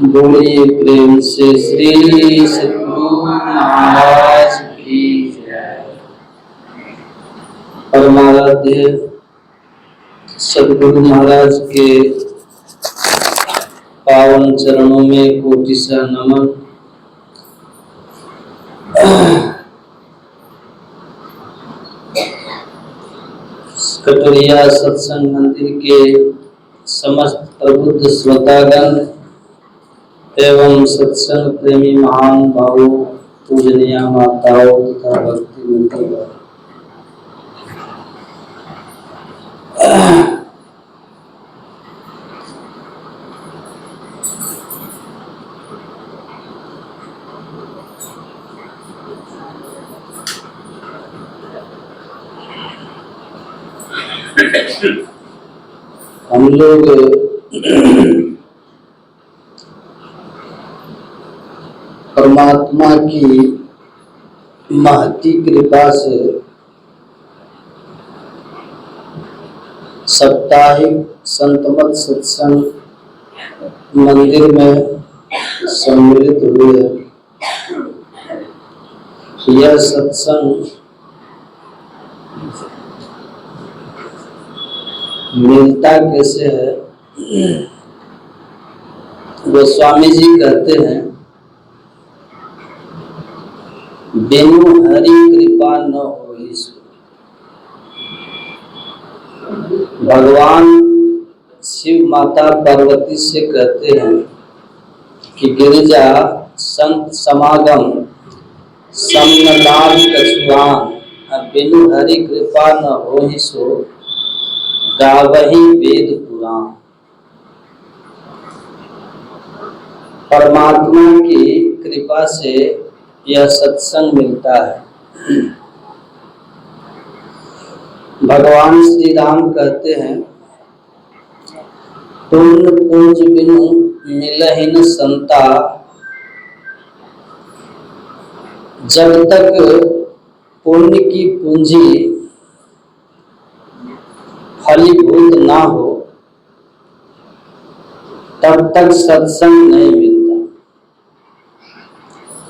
बोलिए प्रेम से श्री सद्गुरु महाराज की जय। परमाराध्य सद्गुरु महाराज के पावन चरणों में कोटिशः नमन। कटोरिया सत्संग मंदिर के समस्त प्रबुद्ध श्रोतागण एवं सत्संग प्रेमी महान भावों, पूजनीय माताओं तथा भक्ति मित्रगण, हम लोग परमात्मा की महती कृपा से साप्ताहिक संतमत सत्संग मंदिर में सम्मिलित हुए। यह सत्संग मिलता कैसे है? वो स्वामी जी कहते हैं, बिनु हरि कृपा न होई सो। भगवान शिव माता पार्वती से कहते हैं कि गिरिजा संत समागम समनलाभ कछुआन, बिनु हरि कृपा न होई सो गावही वेद पुराण। परमात्मा की कृपा से यह सत्संग मिलता है। भगवान श्री राम कहते हैं, पुण्य पूंज बिनु मिलहि न संता। जब तक पुण्य की पूंजी फलीभूत ना हो तब तक सत्संग नहीं मिलता।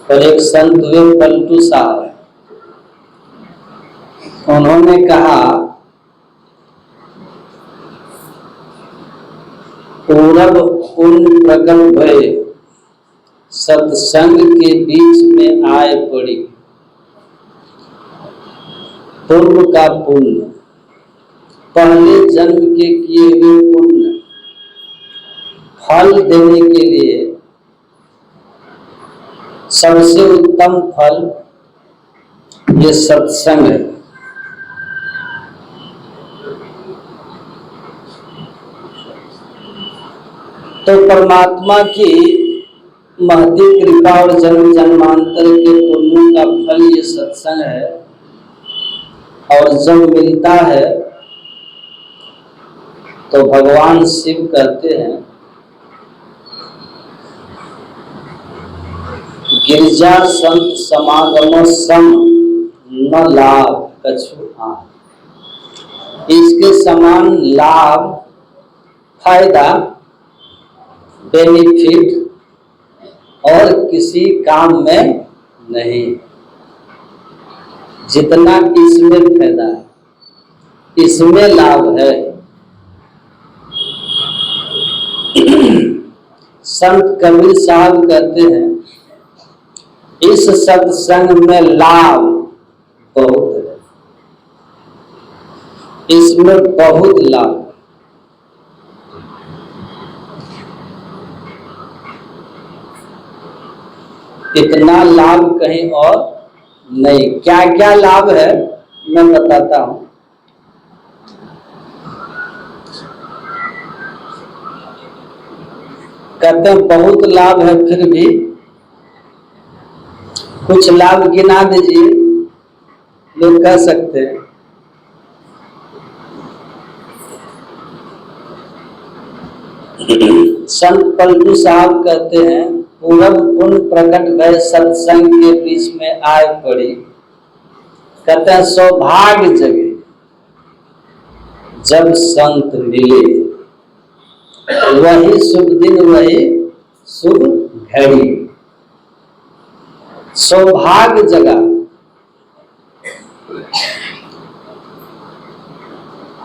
पर एक संत हुए पलटू साहब, उन्होंने कहा, पूरब पुण्य प्रकट भय सत्संग के बीच में आए पड़ी। पूर्व का पुण्य, पहले जन्म के किए हुए पुण्य फल देने के लिए सबसे उत्तम फल ये सत्संग है। तो परमात्मा की महती कृपा और जन्म जन्मांतर के पुण्यों का फल ये सत्संग है। और जब मिलता है तो भगवान शिव कहते हैं, गिरिजा संत समागम सम न लाभ कछु आन। इसके समान लाभ, फायदा, बेनिफिट और किसी काम में नहीं। जितना इसमें फायदा है, इसमें लाभ है। संत कबीर साहब कहते हैं, इस सत्संग में लाभ बहुत है, इसमें बहुत लाभ। इतना लाभ कहीं और नहीं। क्या क्या लाभ है मैं बताता हूं। कहते हैं बहुत लाभ है, फिर भी कुछ लाभ गिना दीजिए, लोग कह सकते हैं। संत पलटू साहब कहते हैं, पूरब पुण्य प्रकट भय सत्संग के बीच में आए पड़ी। कहते हैं, सौभाग्य जगे जब संत मिले, वही शुभ दिन वही शुभ घड़ी, सौभाग्य जगह,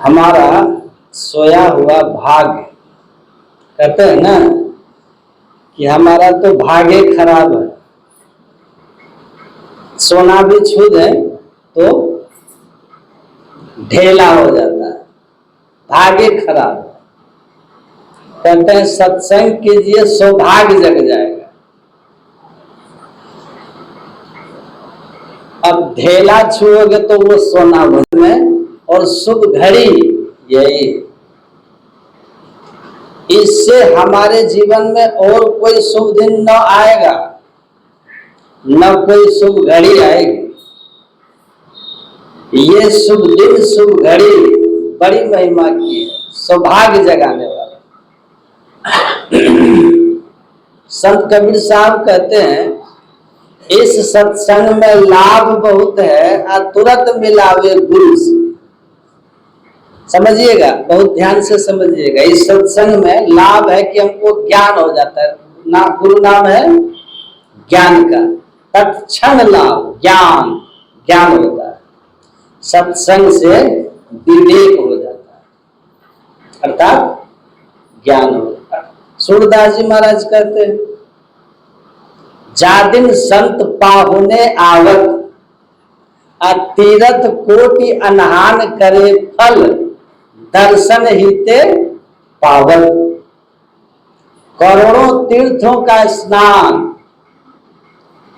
हमारा सोया हुआ भाग्य। कहते हैं ना कि हमारा तो भाग्य खराब है, सोना भी छू दे तो ढेला हो जाता है, भाग्य खराब। कहते हैं सत्संग कीजिए, सौभाग्य जग जाएगा। अब ढेला छुओगे तो वो सोना में, और शुभ घड़ी यही। इससे हमारे जीवन में और कोई शुभ दिन न आएगा, न कोई शुभ घड़ी आएगी। ये शुभ दिन, शुभ घड़ी बड़ी महिमा की है, सौभाग्य जगाने वाला। संत कबीर साहब कहते हैं इस सत्संग में लाभ बहुत है, और तुरंत मिलावे गुरु से। समझिएगा, बहुत ध्यान से समझिएगा। इस सत्संग में लाभ है कि हमको ज्ञान हो जाता है। ना गुरु नाम है ज्ञान का, तत्क्षण लाभ, ज्ञान ज्ञान होता है। सत्संग से विवेक हो जाता है, अर्थात ज्ञान होता है। सूरदास जी महाराज कहते हैं जादिन संत पाहुने आवत, तीरथ कोटि अनहान करे फल, दर्शन हिते पावत। करोड़ों तीर्थों का स्नान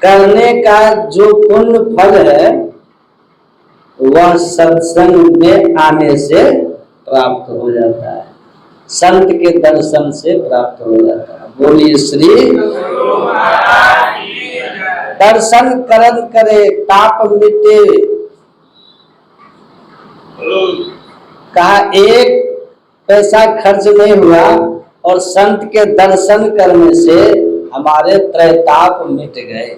करने का जो पुण्य फल है, वह सत्संग में आने से प्राप्त हो जाता है, संत के दर्शन से प्राप्त हो जाता है। बोलिए श्री दर्शन करन करे ताप मिटे। कहा एक पैसा खर्च नहीं हुआ, और संत के दर्शन करने से हमारे त्रैताप मिट गए।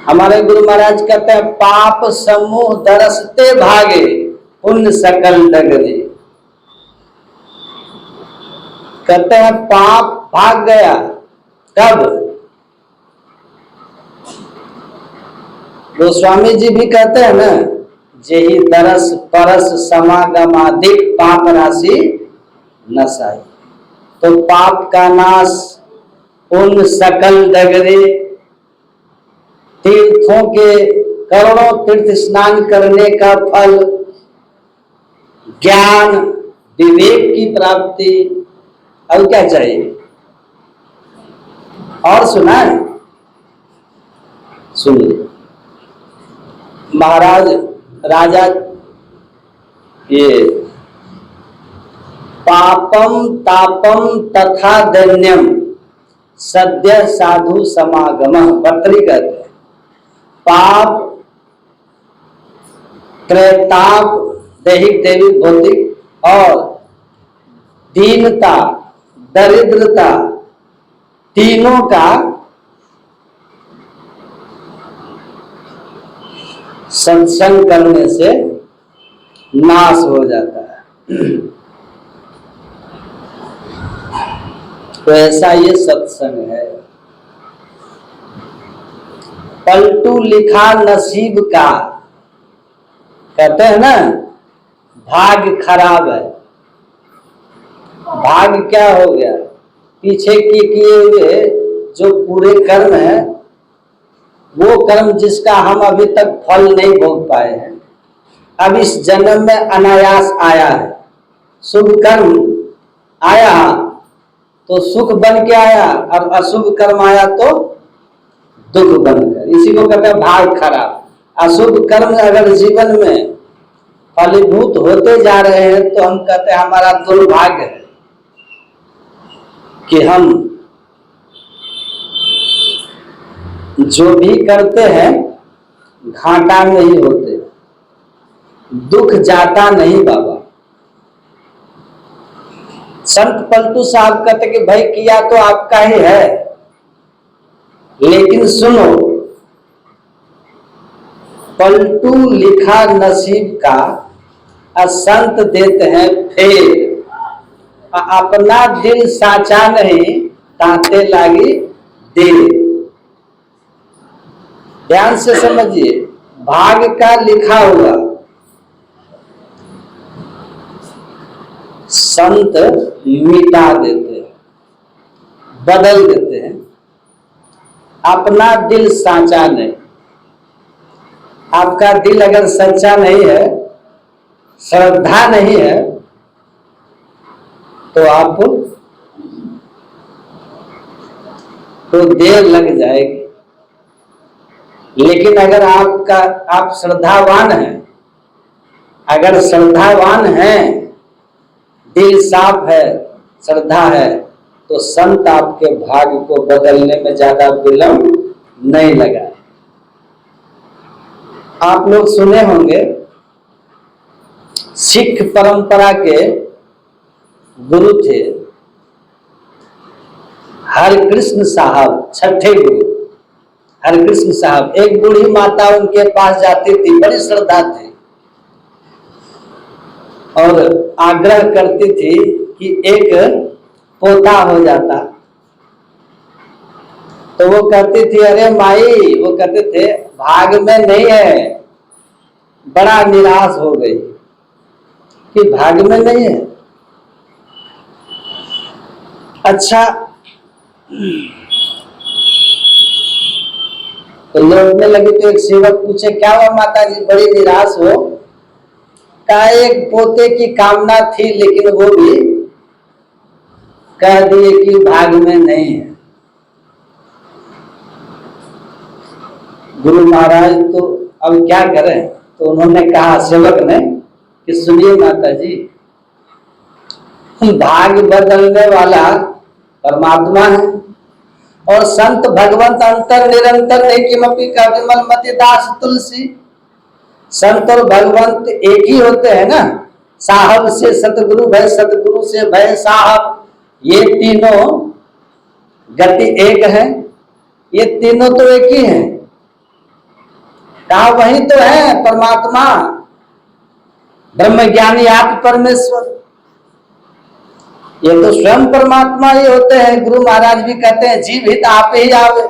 हमारे गुरु महाराज कहते हैं पाप समूह दरसते भागे, पुण्य सकल डगरे। कहते हैं पाप भाग गया, कब? गोस्वामी जी भी कहते हैं ना, जेहि दरस परस समागमाधिक पाप राशि नसाई। तो पाप का नाश, पुण्य सकल डगरे, तीर्थों के करोड़ों तीर्थ स्नान करने का फल, ज्ञान विवेक की प्राप्ति। अब क्या चाहिए? और सुना है, सुनिए। महाराज राजा ये पापम तापम तथा दैन्यम सद्य साधु समागम, भर्तृहरि कहते हैं पाप, त्रैताप, दैहिक दैविक भौतिक, और दीनता दरिद्रता, तीनों का सत्संग करने से नाश हो जाता है। तो ऐसा ये सत्संग है। पलटू लिखा नसीब का, कहते हैं ना भाग्य खराब है। भाग्य क्या हो गया? पीछे किए हुए जो पूरे कर्म है, वो कर्म जिसका हम अभी तक फल नहीं भोग पाए हैं, अब इस जन्म में अनायास आया है। शुभ कर्म आया तो सुख बन के आया, और अशुभ कर्म आया तो दुख बनकर। इसी को कहते हैं भाग्य खराब। अशुभ कर्म अगर जीवन में फलीभूत होते जा रहे हैं तो हम कहते हैं हमारा दुर्भाग्य है कि हम जो भी करते हैं घाटा नहीं होते, दुख जाता नहीं बाबा। संत पलटू साहब कहते कि भाई किया तो आपका ही है, लेकिन सुनो, पलटू लिखा नसीब का और संत देते हैं फेर। अपना दिल साचा नहीं ताते लागी दे। ध्यान से समझिए, भाग का लिखा हुआ संत मिटा देते हैं, बदल देते हैं। अपना दिल साचा नहीं। आपका दिल अगर सच्चा नहीं है, श्रद्धा नहीं है, तो आप तो देर लग जाएगी। लेकिन अगर आप श्रद्धावान हैं, अगर श्रद्धावान हैं, दिल साफ है, श्रद्धा है, तो संत आपके भाग्य को बदलने में ज्यादा विलंब नहीं लगा। आप लोग सुने होंगे, सिख परंपरा के गुरु थे हरकृष्ण साहब, छठे गुरु हरकृष्ण साहब। एक बूढ़ी माता उनके पास जाती थी, बड़ी श्रद्धा थी, और आग्रह करती थी कि एक पोता हो जाता। तो वो कहती थी, अरे माई, वो कहते थे भाग में नहीं है। बड़ा निराश हो गई कि भाग में नहीं है। अच्छा, तो लौटने लगी तो एक सेवक पूछे, क्या हुआ माता जी, बड़ी निराश हो? कहा, एक पोते की कामना थी, लेकिन वो भी कह दिए कि भाग में नहीं है। गुरु महाराज तो अब क्या करें? तो उन्होंने कहा सेवक ने कि सुनिए माता जी, भाग बदलने वाला परमात्मा है, और संत भगवंत अंतर निरंतर एकिमपि का विमल मति दास तुलसी। संत और भगवंत एक ही होते हैं ना। साहब से सतगुरु भय, सतगुरु से भय साहब, ये तीनों गति एक है, ये तीनों तो एक ही हैं। कहा वही तो है परमात्मा, ब्रह्म ज्ञानी आप परमेश्वर, ये तो स्वयं परमात्मा ही होते हैं। गुरु महाराज भी कहते हैं, जीव हित आप ही आवे।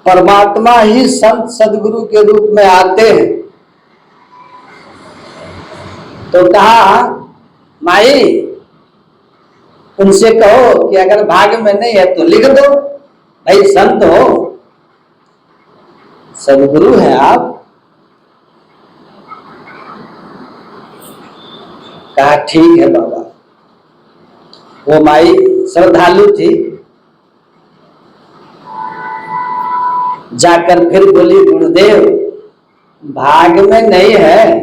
परमात्मा ही संत सदगुरु के रूप में आते हैं। तो कहा, माई उनसे कहो कि अगर भाग में नहीं है तो लिख दो, भाई संत हो, सदगुरु है आप। कहा ठीक है बाबा। वो माई श्रद्धालु थी, जाकर फिर बोली, गुरुदेव भाग में नहीं है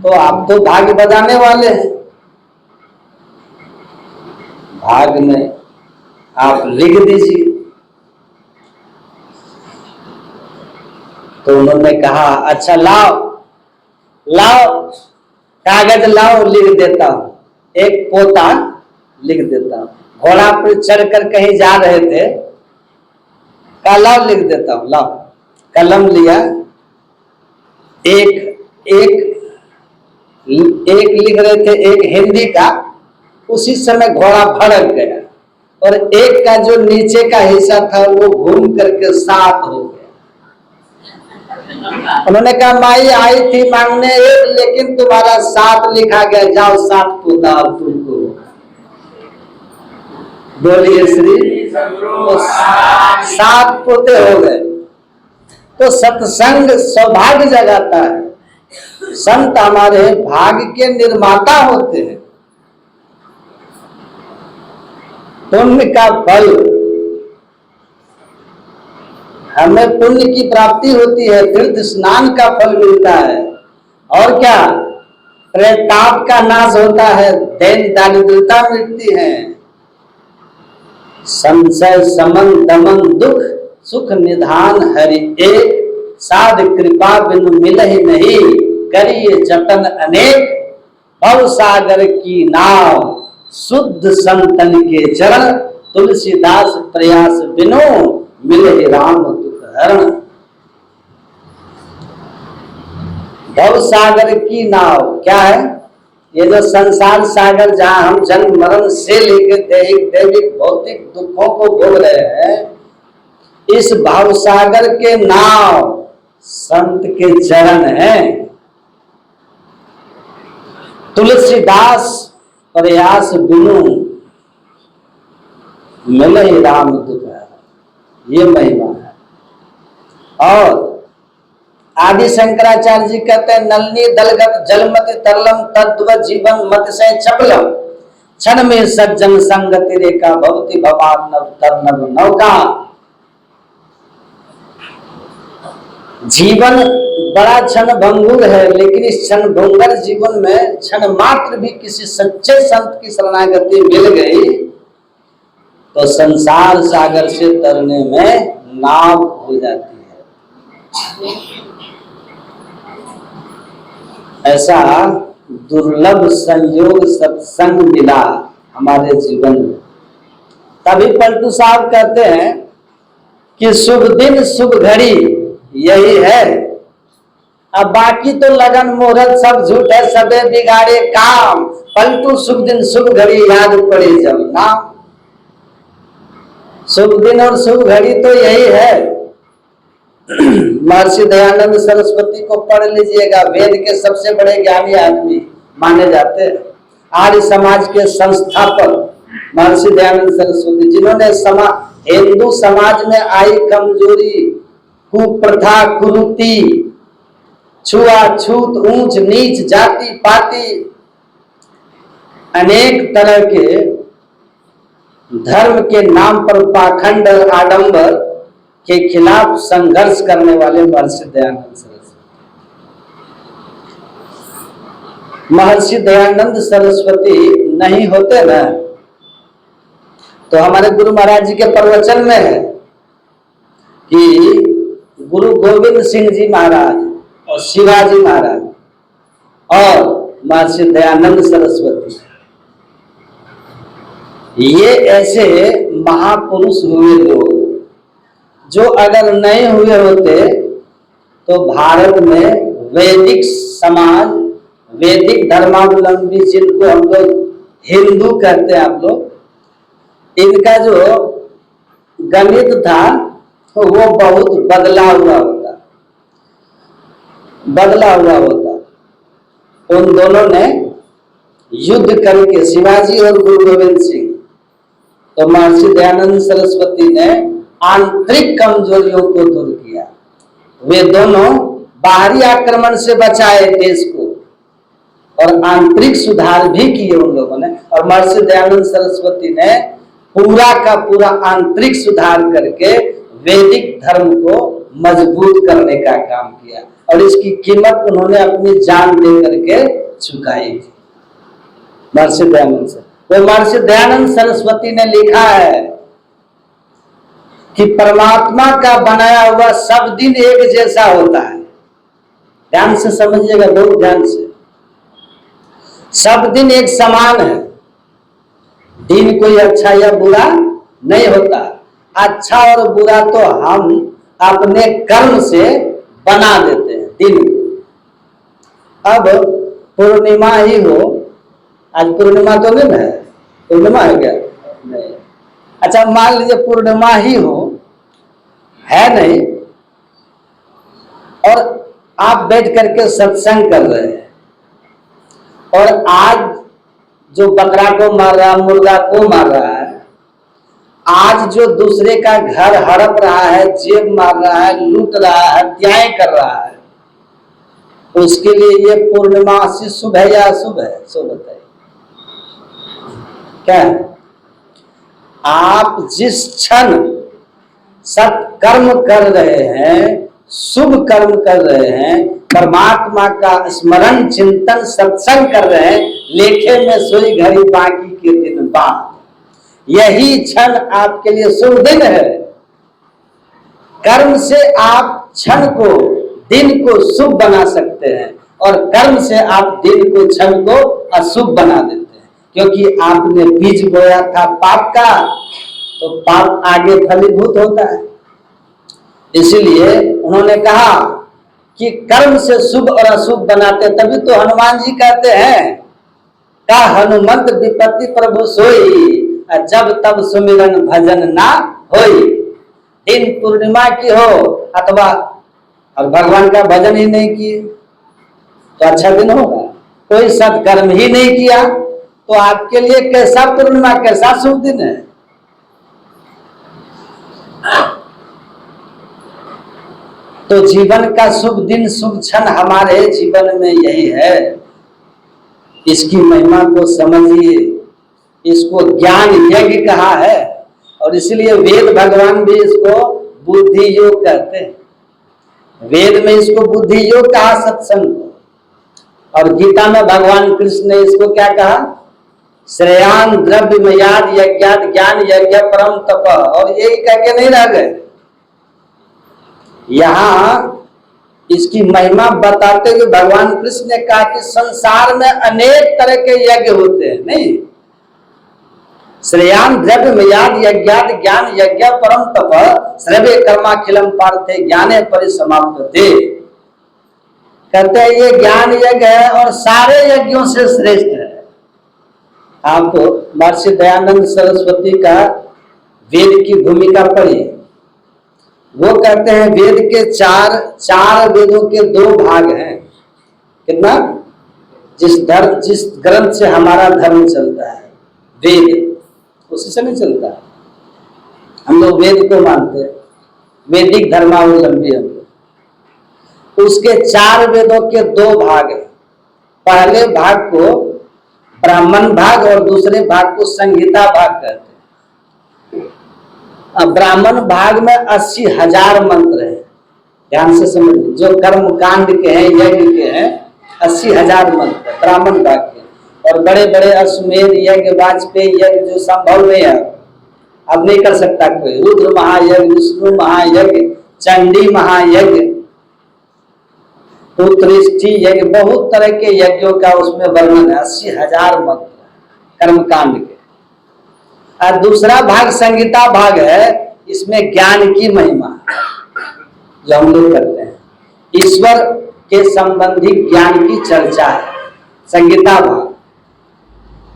तो आप तो भाग्य बदलने वाले हैं, भाग में आप लिख दीजिए। तो उन्होंने कहा, अच्छा लाओ कागज लाओ, लिख देता हूं, एक पोता लिख देता हूं। घोड़ा पर चढ़कर कहीं जा रहे थे, कहा लाओ लिख देता हूं, लाओ। कलम लिया, एक लिख रहे थे, एक हिंदी का। उसी समय घोड़ा भड़क गया, और एक का जो नीचे का हिस्सा था वो घूम करके 7 हो गया। उन्होंने कहा, माई आई थी मांगने एक, लेकिन तुम्हारा 7 लिखा गया, जाओ 7 पोता अब तुमको। बोलिए श्री, तो 7 पोते हो गए। तो सत्संग सौभाग्य जगाता है। संत हमारे भाग्य के निर्माता होते हैं। पुण्य का फल, हमें पुण्य की प्राप्ति होती है, तीर्थ स्नान का फल मिलता है, और क्या, प्रेताप का नाश होता है, दैन दारिद्रता मिटती है, संशय समन दमन दुख सुख निधान हरि एक, साध कृपा बिनु मिलहि नहीं, करिए जतन अनेक, भव सागर की नाव, शुद्ध संतन के चरण, तुलसीदास प्रयास बिनु मिलहि राम दुख हरण। भव सागर की नाव क्या है? ये जो संसार सागर जहां हम जन्म मरण से लेकर दैविक भौतिक दुखों को भोग रहे हैं, इस भाव सागर के नाव संत के चरण हैं। तुलसीदास प्रयास बिनु मिले ही राम दुख है, ये महिमा है। और आदि शंकराचार्य जी कहते हैं, नलनी दलगत जलमति तरलम तत्व जीवन मत से चपलम, क्षण में सज्जन संग तेरे का भवति भवान नव तरनव नौका। जीवन बड़ा क्षण भंगुर है, लेकिन इस क्षण भंगुर जीवन में क्षण मात्र भी किसी सच्चे संत की शरणागति मिल गई तो संसार सागर से तरने में नाव हो जाती है। ऐसा दुर्लभ संयोग सत्संग मिला हमारे जीवन में। तभी पलटू साहब कहते हैं कि शुभ दिन शुभ घड़ी यही है, अब बाकी तो लगन मुहूर्त सब झूठ है, सबे बिगाड़े काम, पलटू शुभ दिन शुभ घड़ी याद पड़े जब नाम। शुभ दिन और शुभ घड़ी तो यही है। महर्षि दयानंद सरस्वती को पढ़ लीजिएगा, वेद के सबसे बड़े ज्ञानी आदमी माने जाते हैं। आर्य समाज के संस्थापक महर्षि दयानंद सरस्वती, जिन्होंने हिंदू समाज में आई कमजोरी, कुप्रथा, कुरीति, छुआछूत, ऊंच नीच, जाति पाति, अनेक तरह के धर्म के नाम पर पाखंड और आडंबर के खिलाफ संघर्ष करने वाले महर्षि दयानंद सरस्वती। महर्षि दयानंद सरस्वती नहीं होते ना तो हमारे गुरु महाराज जी के प्रवचन में है कि गुरु गोविंद सिंह जी महाराज और शिवाजी महाराज और महर्षि दयानंद सरस्वती, ये ऐसे महापुरुष हुए लोग जो अगर नहीं हुए होते तो भारत में वैदिक समाज, वैदिक धर्मावलंबी, जिनको हम लोग हिंदू कहते हैं आप लोग, इनका जो गणित था वो बहुत बदला हुआ होता। उन दोनों ने युद्ध करके, शिवाजी और गुरु गोविंद सिंह, तो महर्षि दयानंद सरस्वती ने आंतरिक कमजोरियों को दूर किया। वे दोनों बाहरी आक्रमण से बचाए देश को और आंतरिक सुधार भी किए उन लोगों ने। और महर्षि दयानंद सरस्वती ने पूरा का पूरा आंतरिक सुधार करके वैदिक धर्म को मजबूत करने का काम किया और इसकी कीमत उन्होंने अपनी जान दे करके चुकाई थी। महर्षि दयानंद सरस्वती ने लिखा है कि परमात्मा का बनाया हुआ सब दिन एक जैसा होता है। ध्यान से समझिएगा, बहुत ध्यान से। सब दिन एक समान है, दिन कोई अच्छा या बुरा नहीं होता। अच्छा और बुरा तो हम अपने कर्म से बना देते हैं दिन को। अब पूर्णिमा ही हो, आज पूर्णिमा तो नहीं है, पूर्णिमा है क्या? नहीं। अच्छा मान लीजिए पूर्णिमा ही हो, है नहीं, और आप बैठ करके सत्संग कर रहे हैं और आज जो बकरा को मार रहा है, मुर्गा को मार रहा है, आज जो दूसरे का घर हड़प रहा है, जेब मार रहा है, लूट रहा है, हत्याएं कर रहा है, उसके लिए ये पूर्णिमासी शुभ है या अशुभ है? सो बताइए क्या है? आप जिस क्षण सत्कर्म कर रहे हैं, शुभ कर्म कर रहे हैं, परमात्मा का स्मरण चिंतन सत्संग कर रहे हैं, लेखे में सोई घड़ी बाकी के दिन बाद, यही क्षण आपके लिए शुभ दिन है। कर्म से आप क्षण को, दिन को शुभ बना सकते हैं और कर्म से आप दिन को, क्षण को अशुभ बना देते हैं, क्योंकि आपने बीज बोया था पाप का, तो पाप आगे फलीभूत होता है। इसीलिए उन्होंने कहा कि कर्म से शुभ और अशुभ बनाते, तभी तो हनुमान जी कहते हैं का हनुमंत विपत्ति प्रभु सोई, जब तब सुमिरन भजन ना होई। दिन पूर्णिमा की हो अथवा और भगवान का भजन ही नहीं किए तो अच्छा दिन होगा। कोई सत्कर्म ही नहीं किया तो आपके लिए कैसा पूर्णिमा, कैसा शुभ दिन है। तो जीवन का शुभ दिन, शुभ क्षण हमारे जीवन में यही है। इसकी महिमा को समझिए। इसको ज्ञान यज्ञ कहा है और इसलिए वेद भगवान भी इसको बुद्धि योग कहते हैं। वेद में इसको बुद्धि योग कहा, सत्संग को। और गीता में भगवान कृष्ण ने इसको क्या कहा, श्रेयान द्रव्यमयाद यज्ञात ज्ञान यज्ञ परम तप। और यही कह के नहीं रह गए, यहां इसकी महिमा बताते हुए भगवान कृष्ण ने कहा कि संसार में अनेक तरह के यज्ञ होते हैं। नहीं, श्रेयान द्रव्यमयाद यज्ञात ज्ञान यज्ञ परम तप सर्वे कर्माखिलम पार्थे ज्ञाने परिसमाप्यते। कहते हैं ये ज्ञान यज्ञ है और सारे यज्ञों से श्रेष्ठ है। आप महर्षि दयानंद सरस्वती का वेद की भूमिका पढ़िए। वो कहते हैं वेद के चार वेदों के 2 भाग हैं। कितना? जिस ग्रंथ से हमारा धर्म चलता है, वेद, उसी से नहीं चलता। हम लोग वेद को मानते हैं, वैदिक धर्मावलंबी हम लोग। उसके 4 वेदों के 2 भाग हैं। पहले भाग को ब्राह्मण भाग और दूसरे भाग को संहिता भाग कहते हैं। अब ब्राह्मण भाग में 80,000 मंत्र हैं। ध्यान से समझिए, जो कर्म कांड के हैं, यज्ञ के हैं, 80,000 मंत्र ब्राह्मण भाग के। और बड़े बड़े अश्वमेध यज्ञ, वाजपेयी यज्ञ जो संभव नहीं है, अब नहीं कर सकता कोई, रुद्र महायज्ञ, विष्णु महायज्ञ, चंडी महायज्ञ, पुत्रिष्टि यज्ञ, बहुत तरह के यज्ञों का उसमें वर्णन है। 80,000 मंत्र कर्म कांड के। और दूसरा भाग संगीता भाग है, इसमें ज्ञान की महिमा जो हम लोग करते हैं, ईश्वर के संबंधी ज्ञान की चर्चा है संगीता भाग।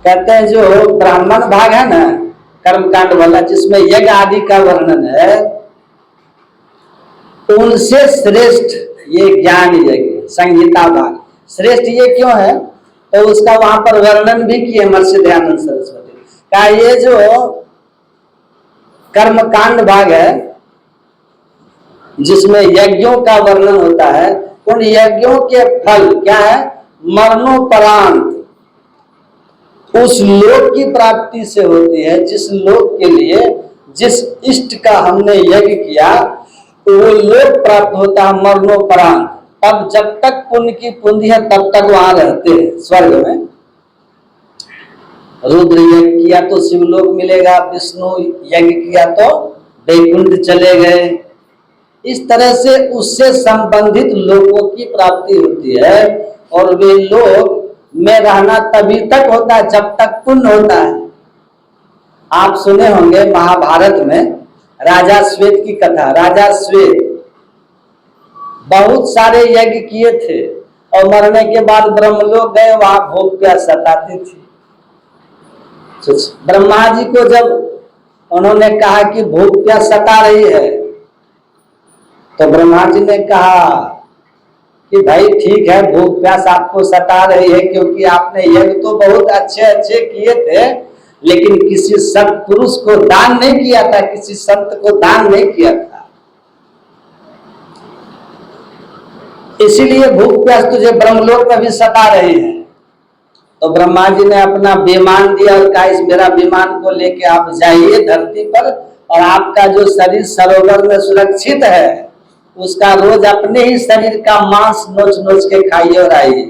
कहते हैं जो ब्राह्मण भाग है ना, कर्मकांड वाला, जिसमें यज्ञ आदि का वर्णन है, उनसे श्रेष्ठ ये ज्ञान यज्ञ संगीता भाग। श्रेष्ठ ये क्यों है, तो उसका वहां पर वर्णन भी किए महर्षि दयानंद सरस्वती का। ये जो कर्मकांड भाग है जिसमें यज्ञों का वर्णन होता है, उन यज्ञों के फल क्या है, मरणोपरांत उस लोक की प्राप्ति से होती है जिस लोक के लिए जिस इष्ट का हमने यज्ञ किया तो वो लोक प्राप्त होता है मरणोपरांत। तब जब तक पुण्य की पूंजी है तब तक वहां रहते हैं स्वर्ग में। रुद्र यज्ञ किया तो शिवलोक मिलेगा, विष्णु यज्ञ किया तो वैकुंठ चले गए। इस तरह से उससे संबंधित लोगों की प्राप्ति होती है। और वे लोग में रहना तभी तक होता है जब तक पुण्य होता है। आप सुने होंगे महाभारत में राजा श्वेत की कथा। राजा श्वेत बहुत सारे यज्ञ किए थे और मरने के बाद ब्रह्मलोक गए, वहां भोग प्यास सताती थी। ब्रह्मा जी को जब उन्होंने कहा कि भूख प्यास सता रही है, तो ब्रह्मा जी ने कहा कि भाई ठीक है, भूख प्यास आपको सता रही है क्योंकि आपने यज्ञ तो बहुत अच्छे अच्छे किए थे, लेकिन किसी सत्पुरुष को दान नहीं किया था, किसी संत को दान नहीं किया था, इसीलिए भूख प्यास तुझे ब्रह्मलोक में भी सता रही है। तो ब्रह्मा जी ने अपना विमान दिया और कहा इस मेरा विमान को लेके आप जाइए धरती पर और आपका जो शरीर सरोवर में सुरक्षित है उसका रोज अपने ही शरीर का मांस नोच नोच के खाइए और आइए।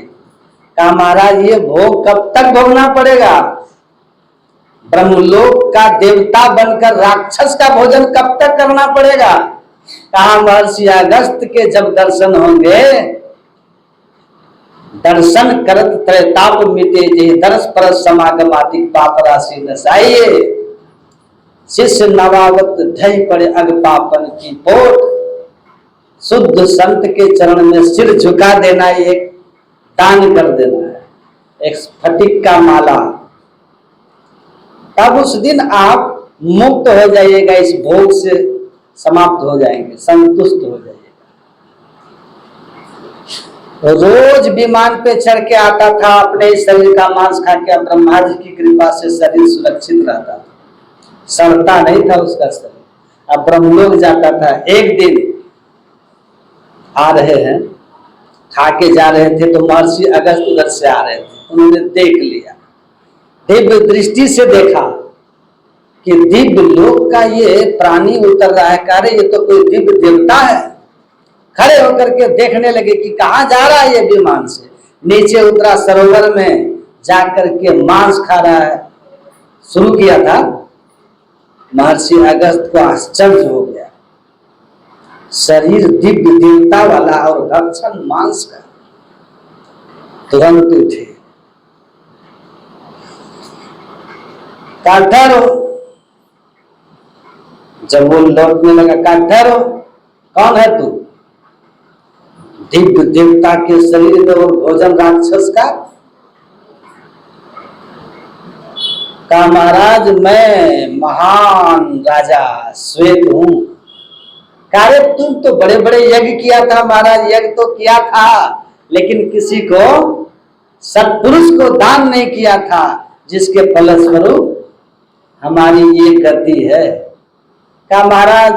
कहा महाराज ये भोग कब तक भोगना पड़ेगा, ब्रह्मलोक का देवता बनकर राक्षस का भोजन कब तक करना पड़ेगा। कहा महर्षि अगस्त के जब दर्शन होंगे, दर्शन करत त्रैताप मिटे जे दर्श पर समागम आदि पाप राशि नसाइए। शिष्य नवावत ढई पड़े अग पापन की पोट, शुद्ध संत के चरण में सिर झुका देना, एक दान कर देना है, एक स्फटिक का माला। तब उस दिन आप मुक्त हो जाइएगा, इस भोग से समाप्त हो जाएंगे, संतुष्ट हो जाइएगा। रोज विमान पे चढ़ के आता था, अपने शरीर का मांस खा के, ब्रह्मा जी की कृपा से शरीर सुरक्षित रहता था, सड़ता नहीं था उसका शरीर। अब ब्रह्मलोक जाता था। एक दिन आ रहे हैं, खा के जा रहे थे, तो महर्षि अगस्त उधर से आ रहे थे, उन्होंने देख लिया, दिव्य दृष्टि से देखा कि दिव्य लोक का ये प्राणी उतर रहा है, कार्य ये तो कोई दिव्य देवता है। खड़े होकर के देखने लगे कि कहाँ जा रहा है ये विमान से। नीचे उतरा, सरोवर में जाकर के मांस खा रहा है, शुरू किया था। महर्षि अगस्त को आश्चर्य हो गया, शरीर दिव्य देवता वाला और भक्षण मांस का। तुरंत उठे, ठहरो। जब वो लौटने लगा, ठहरो, कौन है तू? दिव्य देवता के शरीर में और भोजन राक्षस का। कहा महाराज मैं महान राजा श्वेत हूं। कार्य तुम तो बड़े बड़े यज्ञ किया था महाराज, यज्ञ तो किया था, लेकिन किसी को, सत्पुरुष को दान नहीं किया था, जिसके फलस्वरूप हमारी ये गति है। कहा महाराज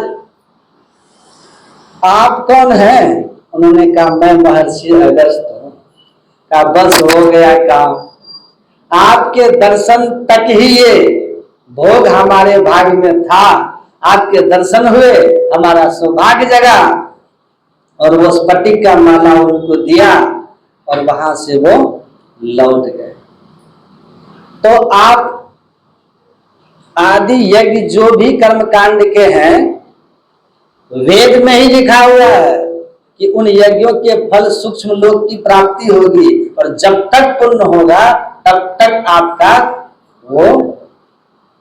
आप कौन हैं? उन्होंने कहा मैं महर्षि अगस्त हूं। कहा बस हो गया काम, आपके दर्शन तक ही ये भोग हमारे भाग में था, आपके दर्शन हुए, हमारा सौभाग्य जगा। और वो स्फटिक का माला उनको दिया और वहां से वो लौट गए। तो आप आदि यज्ञ जो भी कर्मकांड के हैं, वेद में ही लिखा हुआ है कि उन यज्ञों के फल सूक्ष्म लोक की प्राप्ति होगी, और जब तक पुण्य होगा तब तक आपका वो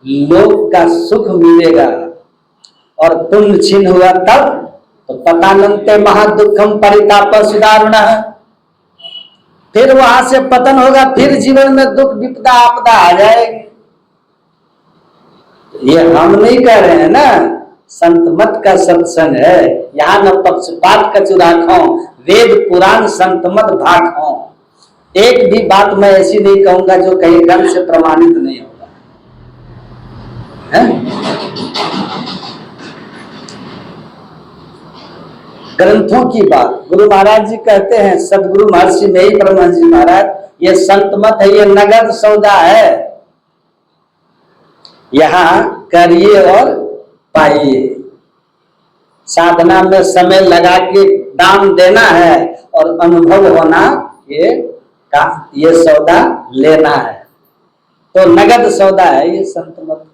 लोक का सुख मिलेगा। और पुण्य छीन हुआ तब तो पतानंते महादुखम परिताप सुदारुण, फिर वहां से पतन होगा, फिर जीवन में दुख विपदा आपदा आ जाएगी। ये हम नहीं कह रहे हैं ना, संत मत का सत्संग है। यहाँ न पक्षपात कछु राखो, वेद पुराण संत मत भाखो। एक भी बात मैं ऐसी नहीं कहूंगा जो कहीं ग्रंथ से प्रमाणित नहीं होगा, है? ग्रंथों की बात गुरु महाराज जी कहते हैं, सदगुरु महर्षि में ही परमहंस जी महाराज, ये संत मत है, ये नगद सौदा है। यहाँ करिए और पाइए, साधना में समय लगा के दाम देना है और अनुभव होना, ये सौदा लेना है। तो नगद सौदा है ये संत मत।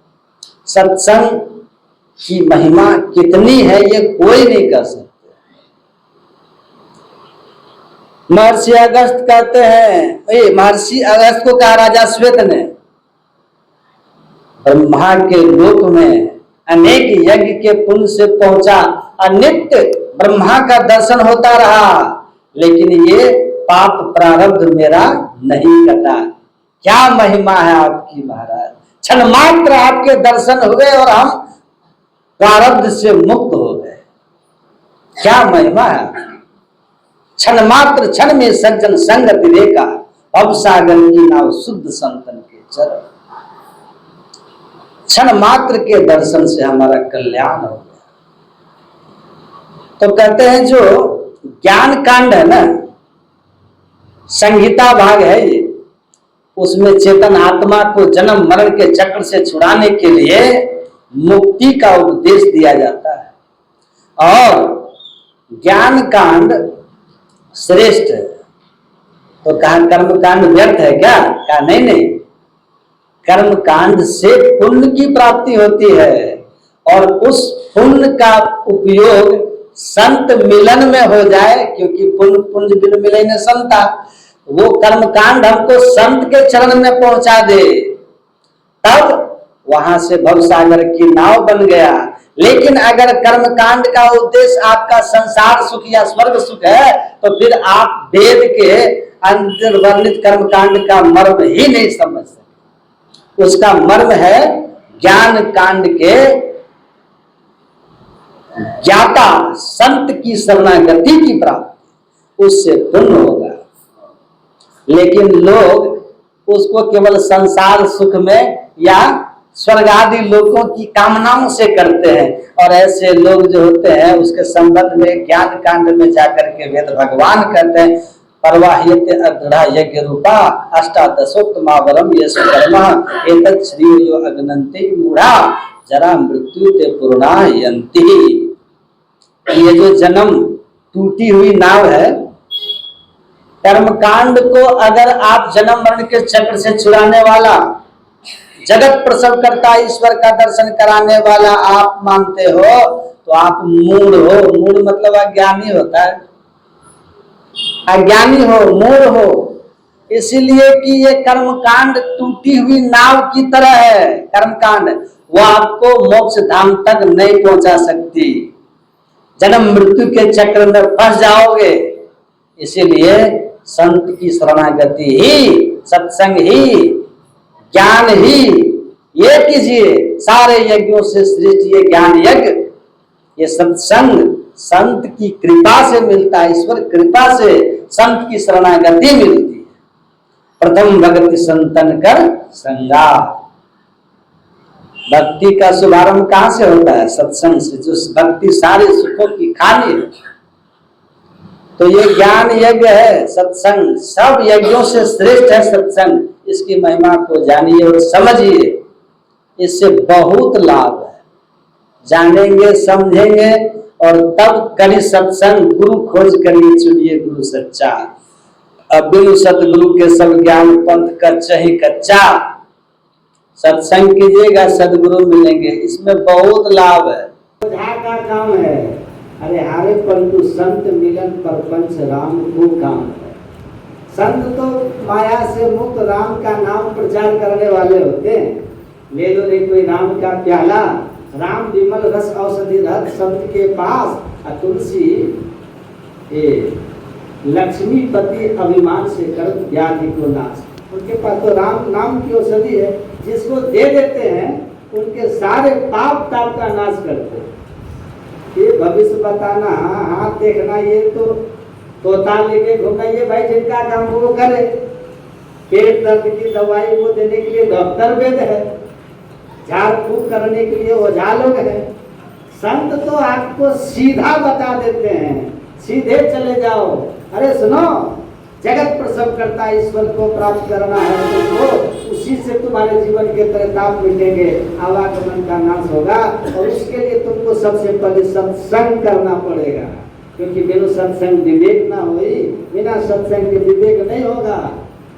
सत्संग की महिमा कितनी है ये कोई नहीं कर सकते। महर्षि अगस्त कहते हैं, महर्षि अगस्त को कहा राजा श्वेत ने, ब्रह्मा के लोक में अनेक यज्ञ के पुण्य से पहुंचा, अनित्य ब्रह्मा का दर्शन होता रहा, लेकिन ये पाप प्रारब्ध मेरा नहीं कटा। क्या महिमा है आपकी महाराज, क्षण मात्र आपके दर्शन हुए और हम प्रारब्ध से मुक्त हो गए। क्या महिमा है, क्षण मात्र, क्षण में सज्जन संगत देखा, भव सागर की नाव शुद्ध संतन के चरण। क्षण मात्र के दर्शन से हमारा कल्याण हो गया। तो कहते हैं जो ज्ञान कांड है ना, संहिता भाग है ये, उसमें चेतन आत्मा को जन्म मरण के चक्र से छुड़ाने के लिए मुक्ति का उपदेश दिया जाता है। और ज्ञान कांड श्रेष्ठ है। तो कहा कर्म कांड व्यर्थ है क्या? कहा नहीं नहीं, कर्म कांड से पुण्य की प्राप्ति होती है, और उस पुण्य का उपयोग संत मिलन में हो जाए, क्योंकि पुण्य पुण्य बिन मिले न संता। वो कर्म कांड हमको संत के चरण में पहुंचा दे, तब वहां से भवसागर की नाव बन गया। लेकिन अगर कर्मकांड का उद्देश्य आपका संसार सुख या स्वर्ग सुख है तो फिर आप वेद के अंतर्वर्णित कर्मकांड का मर्म ही नहीं समझ सकते। उसका मर्म है ज्ञान कांड के ज्ञाता संत की शरणागति की प्राप्ति, उससे पुण्य होगा। लेकिन लोग उसको केवल संसार सुख में या स्वर्ग आदि लोगों की कामनाओं से करते हैं, और ऐसे लोग जो होते हैं उसके संबंध में ज्ञान कांड में जाकर के वेद भगवान कहते हैं परवाह्यते अग्रह यज्ञ रूपा अष्टादशोत्तमावरम ये सुकर्मा एतत् श्रीयो अग्नन्ति मूढ़ा जरा मृत्यु ते पूर्णायन्ति। ये जो जन्म टूटी हुई नाव है, कर्मकांड को अगर आप जन्म मरण के चक्र से छुड़ाने वाला, जगत प्रसव करता ईश्वर का दर्शन कराने वाला आप मानते हो तो आप मूढ़ हो। मूढ़ मतलब अज्ञानी होता है, अज्ञानी हो, मूढ़ हो। इसीलिए कि ये कर्मकांड टूटी हुई नाव की तरह है। कर्मकांड वो आपको मोक्ष धाम तक नहीं पहुंचा सकती, जन्म मृत्यु के चक्र में फंस जाओगे। इसीलिए संत की शरणागति ही, सत्संग ही, ज्ञान ही ये कीजिए। सारे यज्ञों से श्रेष्ठ ये ज्ञान यज्ञ, ये सत्संग संत की कृपा से मिलता है। ईश्वर कृपा से संत की शरणागति मिलती है। प्रथम भक्ति संतन कर संगा। भक्ति का शुभारंभ कहां से होता है? सत्संग से। जो भक्ति सारे सुखों की खानी है। तो ये ज्ञान यज्ञ है सत्संग, सब यज्ञों से श्रेष्ठ है सत्संग। इसकी महिमा को जानिए और समझिए, इससे बहुत लाभ है। जानेंगे, समझेंगे और तब करी सत्संग, गुरु खोज करिए, चुनिए गुरु सच्चा। अब बिनु सतगुरु के सब ज्ञान पंथ कच्चा ही कच्चा। सत्संग कीजिएगा, सदगुरु मिलेंगे, इसमें बहुत लाभ है। ओझा का काम है, अरे हारे परंतु संत मिलन परपंच राम को काम है। संत तो माया से मुक्त राम का नाम प्रचार करने वाले होते हैं। ले लो रे कोई राम का प्याला, राम विमल रस औषधि रथ संत के पास। तुलसी लक्ष्मीपति अभिमान से कर व्याधि को नाश। उनके पास तो राम नाम की औषधि है, जिसको दे देते हैं उनके सारे पाप ताप का नाश करते हैं। ये भविष्य बताना, हाथ देखना, ये तो तोता लेके घूमना, ये भाई जिनका काम वो करे। पेट दर्द की दवाई वो देने के लिए डॉक्टर वेद है, झाड़ फूक करने के लिए ओझा लोग हैं। संत तो आपको सीधा बता देते हैं, सीधे चले जाओ। अरे सुनो, जगत प्रसव करता ईश्वर को प्राप्त करना है तुमको, उसी से तुम्हारे जीवन के ताप मिटेंगे, आवागमन का नाश होगा। और उसके लिए तुमको सबसे पहले सत्संग करना पड़ेगा, क्योंकि बिना सत्संग विवेक ना होई, बिना सत्संग के विवेक नहीं होगा।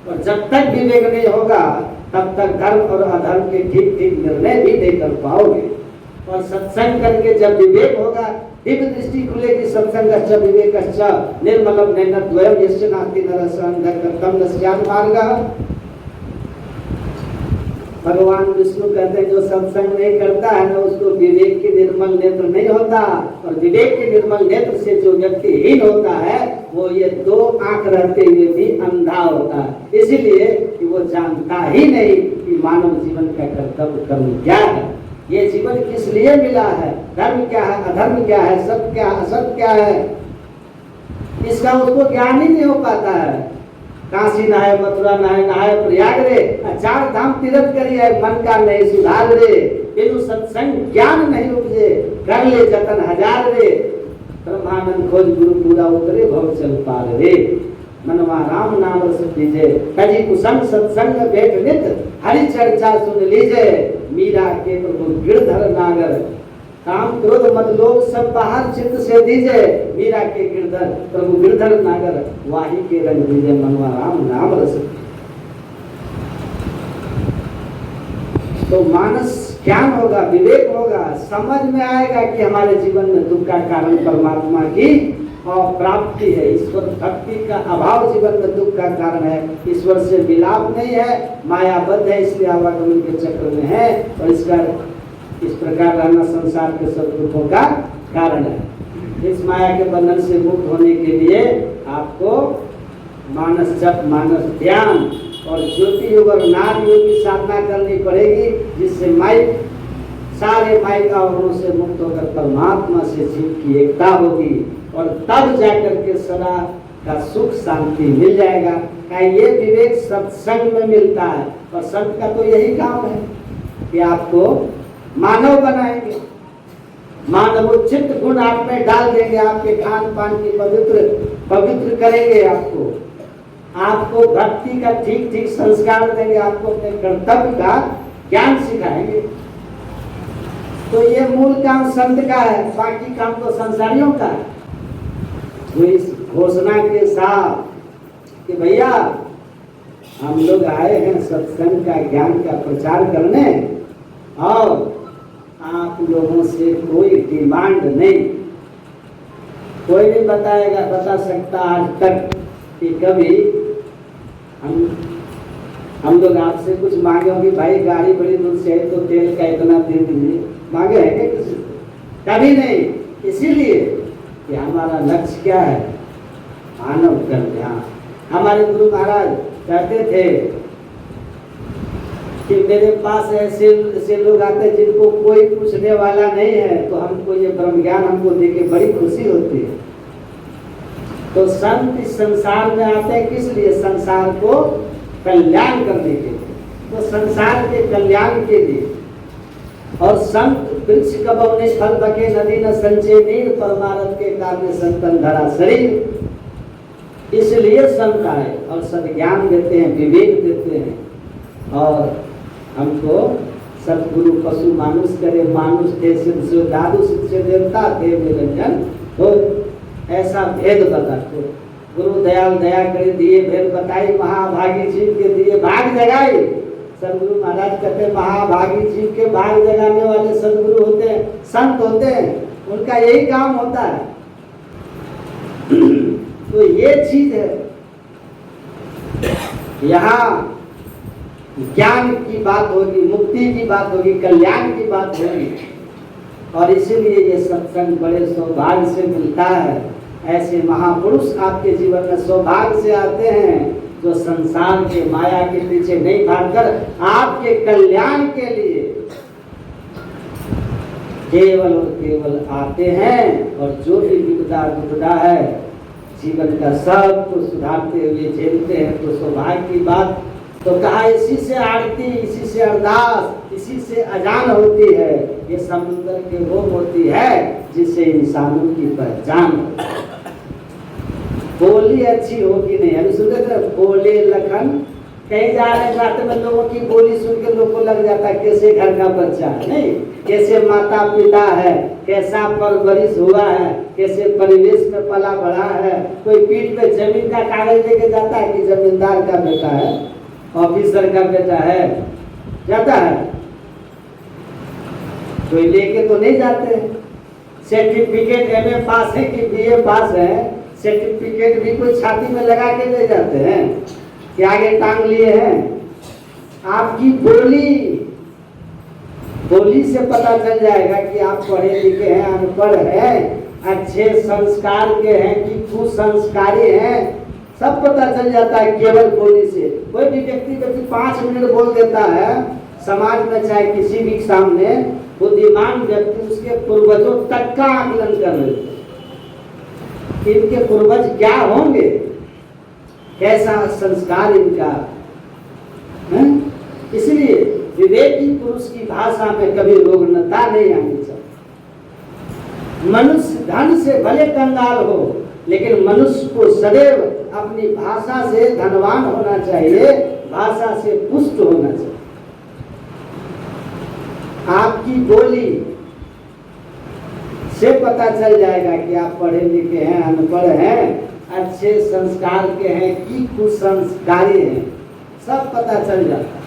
और जब तक विवेक नहीं होगा तब तक धर्म और अधर्म के ठीक ठीक निर्णय भी नहीं कर पाओगे। और सत्संग करके जब विवेक होगा, दिव्य दृष्टि खुलेगी। सत्संगश्च विवेकश्च निर्मलम नैनद्वयम यस्य नास्ति नरस्य अंधकर्तम नस्यान् मार्गः। भगवान विष्णु कहते हैं जो सत्संग नहीं करता है ना, उसको विवेक के निर्मल नेत्र नहीं होता। और विवेक के निर्मल नेत्र से जो व्यक्ति हीन होता है, वो ये दो आंख रहते हुए भी अंधा होता है। इसीलिए कि वो जानता ही नहीं कि मानव जीवन का कर्तव्य कर्म क्या है, ये जीवन किस लिए मिला है, धर्म क्या है, अधर्म क्या है, सत्य क्या है, असत्य क्या है, इसका उसको ज्ञान ही नहीं हो पाता है। काशी नहाए, मथुरा नहाए, नहाए प्रयाग रे, 4 धाम तीर्थ करिए, मन का नहीं सुधार रे। बिनु सत्संग ज्ञान नहीं उपजे, कर ले जतन हजार रे। ब्रह्मानंद खोज गुरु पूरा उतरे, भव चल पार रे। मनवा राम नाम रस दीजे, कजी कुसंग सत्संग बैठ नित, हरि चर्चा सुन लीजे। मीरा के प्रभु गिरधर नागर, काम क्रोध मत लोग सब बाहर चित्त से दीजे। मीरा के गिरधर प्रभु गिरधर नागर, वाही के रंग दीजे, मनवा राम नाम रस। तो मानस ज्ञान होगा, विवेक होगा, समझ में आएगा कि हमारे जीवन में दुख का कारण परमात्मा की और प्राप्ति है। ईश्वर भक्ति का अभाव जीवन में दुख का कारण है। ईश्वर से मिलाप नहीं है, मायाबद्ध है, इसलिए आवागमन के चक्र में है। और इसका इस प्रकार रहना संसार के सब दुखों का कारण है। इस माया के बंधन से मुक्त होने के लिए आपको मानस जप, मानस ध्यान और ज्योति योग और नाम योग की साधना करनी पड़ेगी, जिससे माइक सारे माइक आवरणों से मुक्त होकर परमात्मा से जीव की एकता होगी और तब जाकर के सदा का सुख शांति मिल जाएगा। ये विवेक सत्संग में मिलता है और संत का तो यही काम है कि आपको मानव बनाएंगे, मानवोचित गुण आप में डाल देंगे, आपके खान पान की पवित्र करेंगे, आपको भक्ति का ठीक ठीक संस्कार देंगे, आपको अपने कर्तव्य का ज्ञान सिखाएंगे। तो ये मूल काम संत का है, बाकी काम तो संसारियों का है। तो इस घोषणा के साथ कि भैया हम लोग आए हैं सत्संग का ज्ञान का प्रचार करने और आप लोगों से कोई डिमांड नहीं, कोई नहीं बता सकता आज तक कि कभी हम लोग आपसे कुछ मांगे होंगे, भाई गाड़ी बड़ी दूर से है तो तेल का इतना दे दीजिए, मांगे है क्या किसी को? कभी नहीं। इसीलिए कि हमारा लक्ष्य क्या है? मानव कल्याण। हमारे गुरु महाराज कहते थे कि मेरे पास ऐसे लोग आते हैं जिनको कोई पूछने वाला नहीं है, तो हमको ये ब्रह्म ज्ञान हमको देके बड़ी खुशी होती है। तो संत इस संसार में आते हैं किस लिए? संसार को कल्याण करने के लिए, तो संसार के कल्याण के लिए। और संत वृक्ष कबहु नहीं फल बके, नदी न संचय नीर, परमानंद के कारण संतन धरा शरीर। इसलिए संत आए और सद्ज्ञान देते हैं, विवेक देते हैं और हमको सतगुरु पशु मानुष करे, मानुष थे सिद्ध से दादू, सिद्ध से देवता थे निरंजन हो, ऐसा भेद बताते। गुरु दयाल दया करे दिए भेद बताई, महाभागी जीव के दिए भाग जगाई। सदगुरु महाराज कहते महाभागी जीव के भाग जगाने वाले सदगुरु होते हैं, संत होते हैं, उनका यही काम होता है। तो ये चीज है, यहाँ ज्ञान की बात होगी, मुक्ति की बात होगी, कल्याण की बात होगी। और इसीलिए ये सत्संग बड़े सौभाग्य से मिलता है। ऐसे महापुरुष आपके जीवन में सौभाग्य से आते हैं जो संसार के माया के पीछे नहीं भागकर आपके कल्याण के लिए केवल और केवल आते हैं। और जो भी विपदा दुविधा है जीवन का सब को सुधारते हुए झेलते हैं, तो सौभाग्य की बात। तो कहा इसी से आरती, इसी से अरदास, इसी से अजान होती है, ये समुद्र के वो होती है जिससे इंसानों की पहचान। बोली अच्छी होगी नहीं, अभी सुनते थे बोले लखन, कहीं जा रहे रास्ते में लोगों की बोली सुन के लोग को लग जाता है कैसे घर का बच्चा है, नहीं कैसे माता पिता है, कैसा परवरिश हुआ है, कैसे परिवेश में पला बढ़ा है। कोई पीठ पे जमीन का कागज लेके जाता है कि जमींदार का बेटा है, ऑफिसर का बेटा है, जाता है? कोई लेके तो नहीं जाते। सर्टिफिकेट एमए पास है कि बीए पास है, सर्टिफिकेट भी कोई छाती में लगा के ले जाते हैं कि आगे टांग लिए हैं। आपकी बोली से पता चल जाएगा कि आप पढ़े लिखे हैं, अनपढ़ हैं, अच्छे संस्कार के हैं कि कुसंस्कारी हैं, सब पता चल जाता है केवल बोली से। कोई भी व्यक्ति 5 मिनट बोल देता है समाज में, चाहे किसी भी सामने, बुद्धिमान व्यक्ति उसके पूर्वजों तक का आकलन कर लेते हैं। इनके पूर्वज क्या होंगे, कैसा संस्कार इनका है? इसलिए विवेकी पुरुष की भाषा में कभी रोगनता नहीं आनी चाहिए। मनुष्य धन से भले कंगाल हो, लेकिन मनुष्य को सदैव अपनी भाषा से धनवान होना चाहिए, भाषा से पुष्ट होना चाहिए। आपकी बोली से पता चल जाएगा कि आप पढ़े लिखे हैं, अनपढ़ हैं, अच्छे संस्कार के हैं कि कुसंस्कारी हैं, सब पता चल जाता है।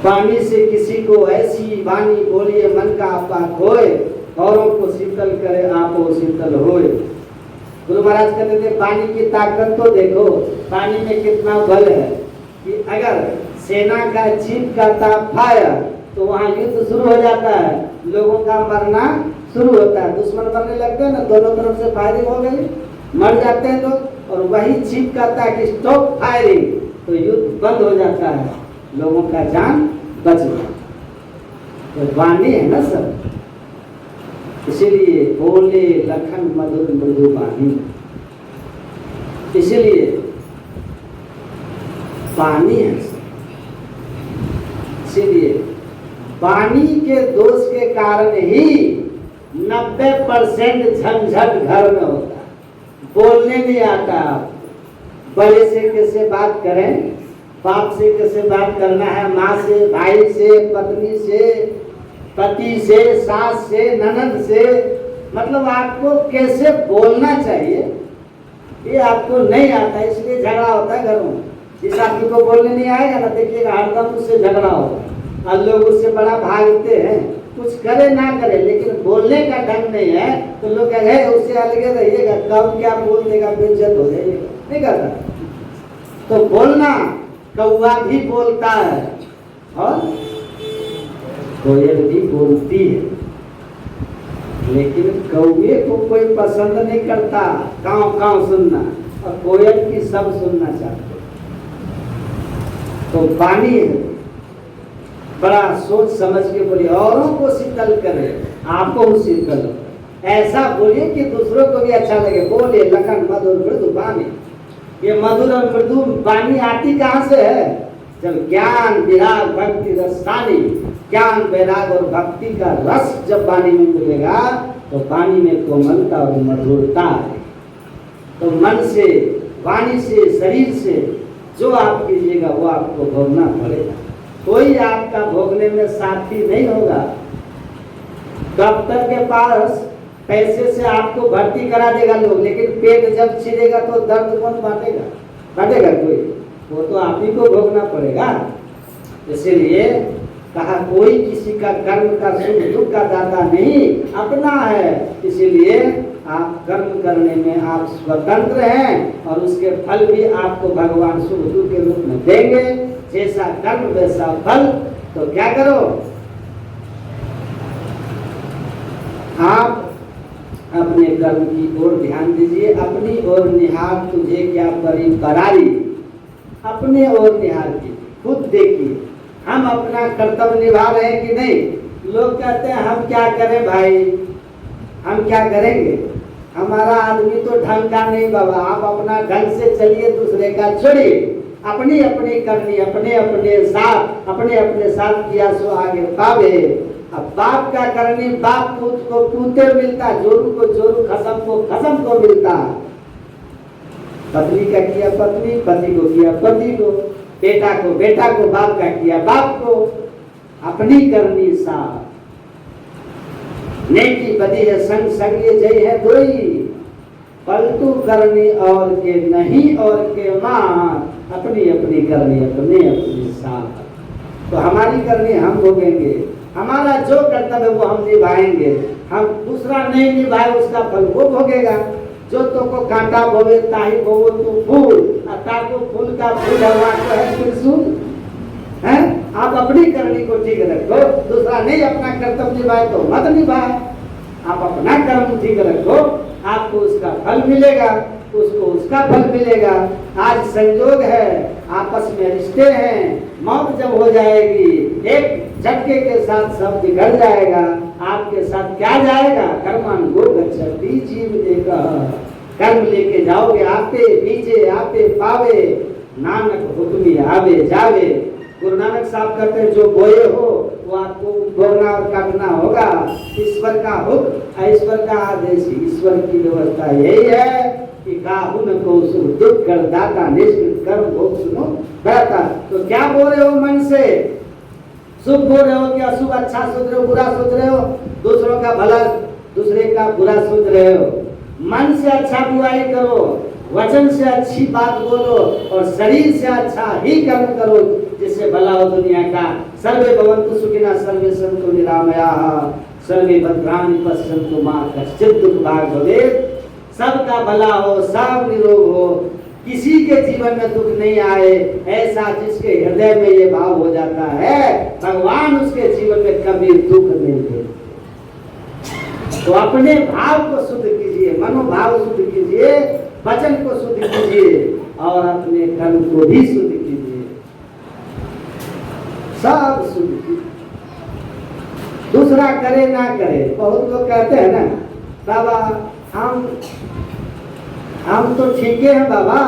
वाणी से किसी को ऐसी वाणी बोलिए मन का आपा खोए, औरों को शीतल करे आपो शीतल होए। गुरु महाराज कहते थे पानी की ताकत तो देखो, पानी में कितना बल है कि अगर सेना का जीप का फायर तो वहाँ युद्ध शुरू हो जाता है, लोगों का मरना शुरू होता है, दुश्मन मरने लगते हैं ना, दोनों तरफ से फायरिंग हो गई, मर जाते हैं लोग, और वही चीफ कहता है कि स्टॉप फायरिंग, तो युद्ध बंद हो जाता है, लोगों का जान बच गया। तो वाणी है ना सब, इसीलिए बोले लखन मधुर मृदु वाणी, इसीलिए वाणी है। इसीलिए वाणी के दोष के कारण ही 90% झंझट घर में होता है। बोलने नहीं आता, बड़े से कैसे बात करें, बाप से कैसे बात करना है, माँ से, भाई से, पत्नी से, पति से, सास से, ननद से, मतलब आपको कैसे बोलना चाहिए ये आपको नहीं आता, इसलिए झगड़ा होता है घरों में। जिस आदमी को बोलने नहीं आएगा ना, देखिएगा हरदम उससे झगड़ा होगा, और लोग उससे बड़ा भागते हैं, कुछ करे ना करे, लेकिन बोलने का ढंग नहीं है तो लोग कहे उससे अलगे रहिएगा, कब क्या बोल देगा, बेइज्जत हो जाएगा, नहीं करता। तो बोलना, कौवा भी बोलता है और कोयल भी बोलती है, लेकिन कौवे को कोई पसंद नहीं करता काव काव सुनना, और कोयल की सब सुनना चाहते। तो वाणी है, बड़ा सोच समझ के बोलिए, औरों को शीतल करे, आपको शीतल हो, ऐसा बोलिए कि दूसरों को भी अच्छा लगे। बोले लखन मधुर मृदु वाणी, ये मधुर और मृदु वाणी आती कहाँ से है? जब ज्ञान विराग भक्ति रसानी, ज्ञान वैराग और भक्ति का रस जब वाणी में मिलेगा तो वाणी में कोमलता और मधुरता है। तो मन से, वाणी से, शरीर से जो आप कीजिएगा वो आपको भोगना पड़ेगा। कोई आपका भोगने में साथी नहीं होगा। डॉक्टर के पास पैसे से आपको भर्ती करा देगा लोग, लेकिन पेट जब छिलेगा तो दर्द कौन बांटेगा? बांटेगा कोई? वो तो आप ही को भोगना पड़ेगा। इसीलिए कहा कोई किसी का कर्म का सुख दुख का दाता नहीं, अपना है। इसीलिए आप कर्म करने में आप स्वतंत्र हैं और उसके फल भी आपको भगवान सुख दुख के रूप में देंगे। जैसा कर्म वैसा फल। तो क्या करो, आप अपने कर्म की ओर ध्यान दीजिए। अपनी ओर निहार तुझे क्या परी बरारी, अपने ओर निहार कीजिए, खुद देखिए हम अपना कर्तव्य निभा रहे हैं कि नहीं। लोग कहते हैं हम क्या करें भाई, हम क्या करेंगे, हमारा आदमी तो ढंग का नहीं बाबा। आप अपना ढंग से चलिए, दूसरे का छोड़िए। अपनी अपनी करनी, अपने अपने साथ किया सो आगे पावे। अब बाप का करनी बाप पूत को पूते मिलता, जोरू को जोरू, खसम को खसम को मिलता। पत्नी का किया पत्नी, पति को किया पति को, बेटा को बेटा को, बाप का किया बाप को। अपनी करनी साथ, नेकी बदी है संग संग ये जय है दोई। पलटू करनी और के नहीं और के मां, अपनी अपनी करनी अपने अपने साथ। तो हमारी करनी हम भोगेंगे, हमारा जो कर्तव्य वो हम निभाएंगे। हम दूसरा नहीं निभाए उसका फल वो भोगेगा। जो तो को कांटा बोवे ताही बोवो तू फूल, ताको फूल का फूल हवा को है त्रिशूल है। आप अपनी करनी को ठीक रखो, दूसरा नहीं अपना कर्तव्य निभाए तो मत निभाए। आप अपना कर्म ठीक रखो, आपको उसका फल मिलेगा, उसको उसका फल मिलेगा। आज संयोग है, आपस में रिश्ते हैं, मौत जब हो जाएगी एक झटके के साथ सब बिगड़ जाएगा। आपके साथ क्या जाएगा? कर्मानुगो गच्छति जीव एक, कर्म लेके जाओगे आपे बीजे आपे पावे, नानक हुक्मी आवे जावे। गुरु नानक साहब कहते हैं जो बोए हो वो आपको भोगना और काटना होगा। ईश्वर का हुक्म, ईश्वर का आदेश, ईश्वर की व्यवस्था यही है कि काहुन को सुख दुख कर दाता, निष्कृत कर्म भोग सुनो दाता। तो क्या बोल रहे हो मन से? शुभ बोल रहे हो कि अशुभ? अच्छा सोच रहे हो, बुरा सोच रहे हो? दूसरों का भला, दूसरे का बुरा सोच रहे हो? मन से अच्छा बुराई करो, वचन से अच्छी बात बोलो और शरीर से अच्छा ही कर्म करो जिससे भला हो दुनिया का। सर्वे भवन्तु सुखिनः, सर्वे सन्तु निरामयाः, सर्वे भद्राणि पश्यन्तु मा कश्चित् दुःखभाग् भवेत्। सबका भला हो, सब निरोग हो, किसी के जीवन में दुख नहीं आए, ऐसा जिसके हृदय में ये भाव हो जाता है, भगवान उसके जीवन में कभी दुख नहीं देते। तो अपने भाव को शुद्ध कीजिए, मनोभाव शुद्ध कीजिए, वचन को शुद्ध कीजिए और अपने कर्म को भी शुद्ध कीजिए, सब शुद्ध कीजिए। दूसरा करे ना करे, बहुत लोग कहते हैं ना, बाबा हम तो ठीक है बाबा,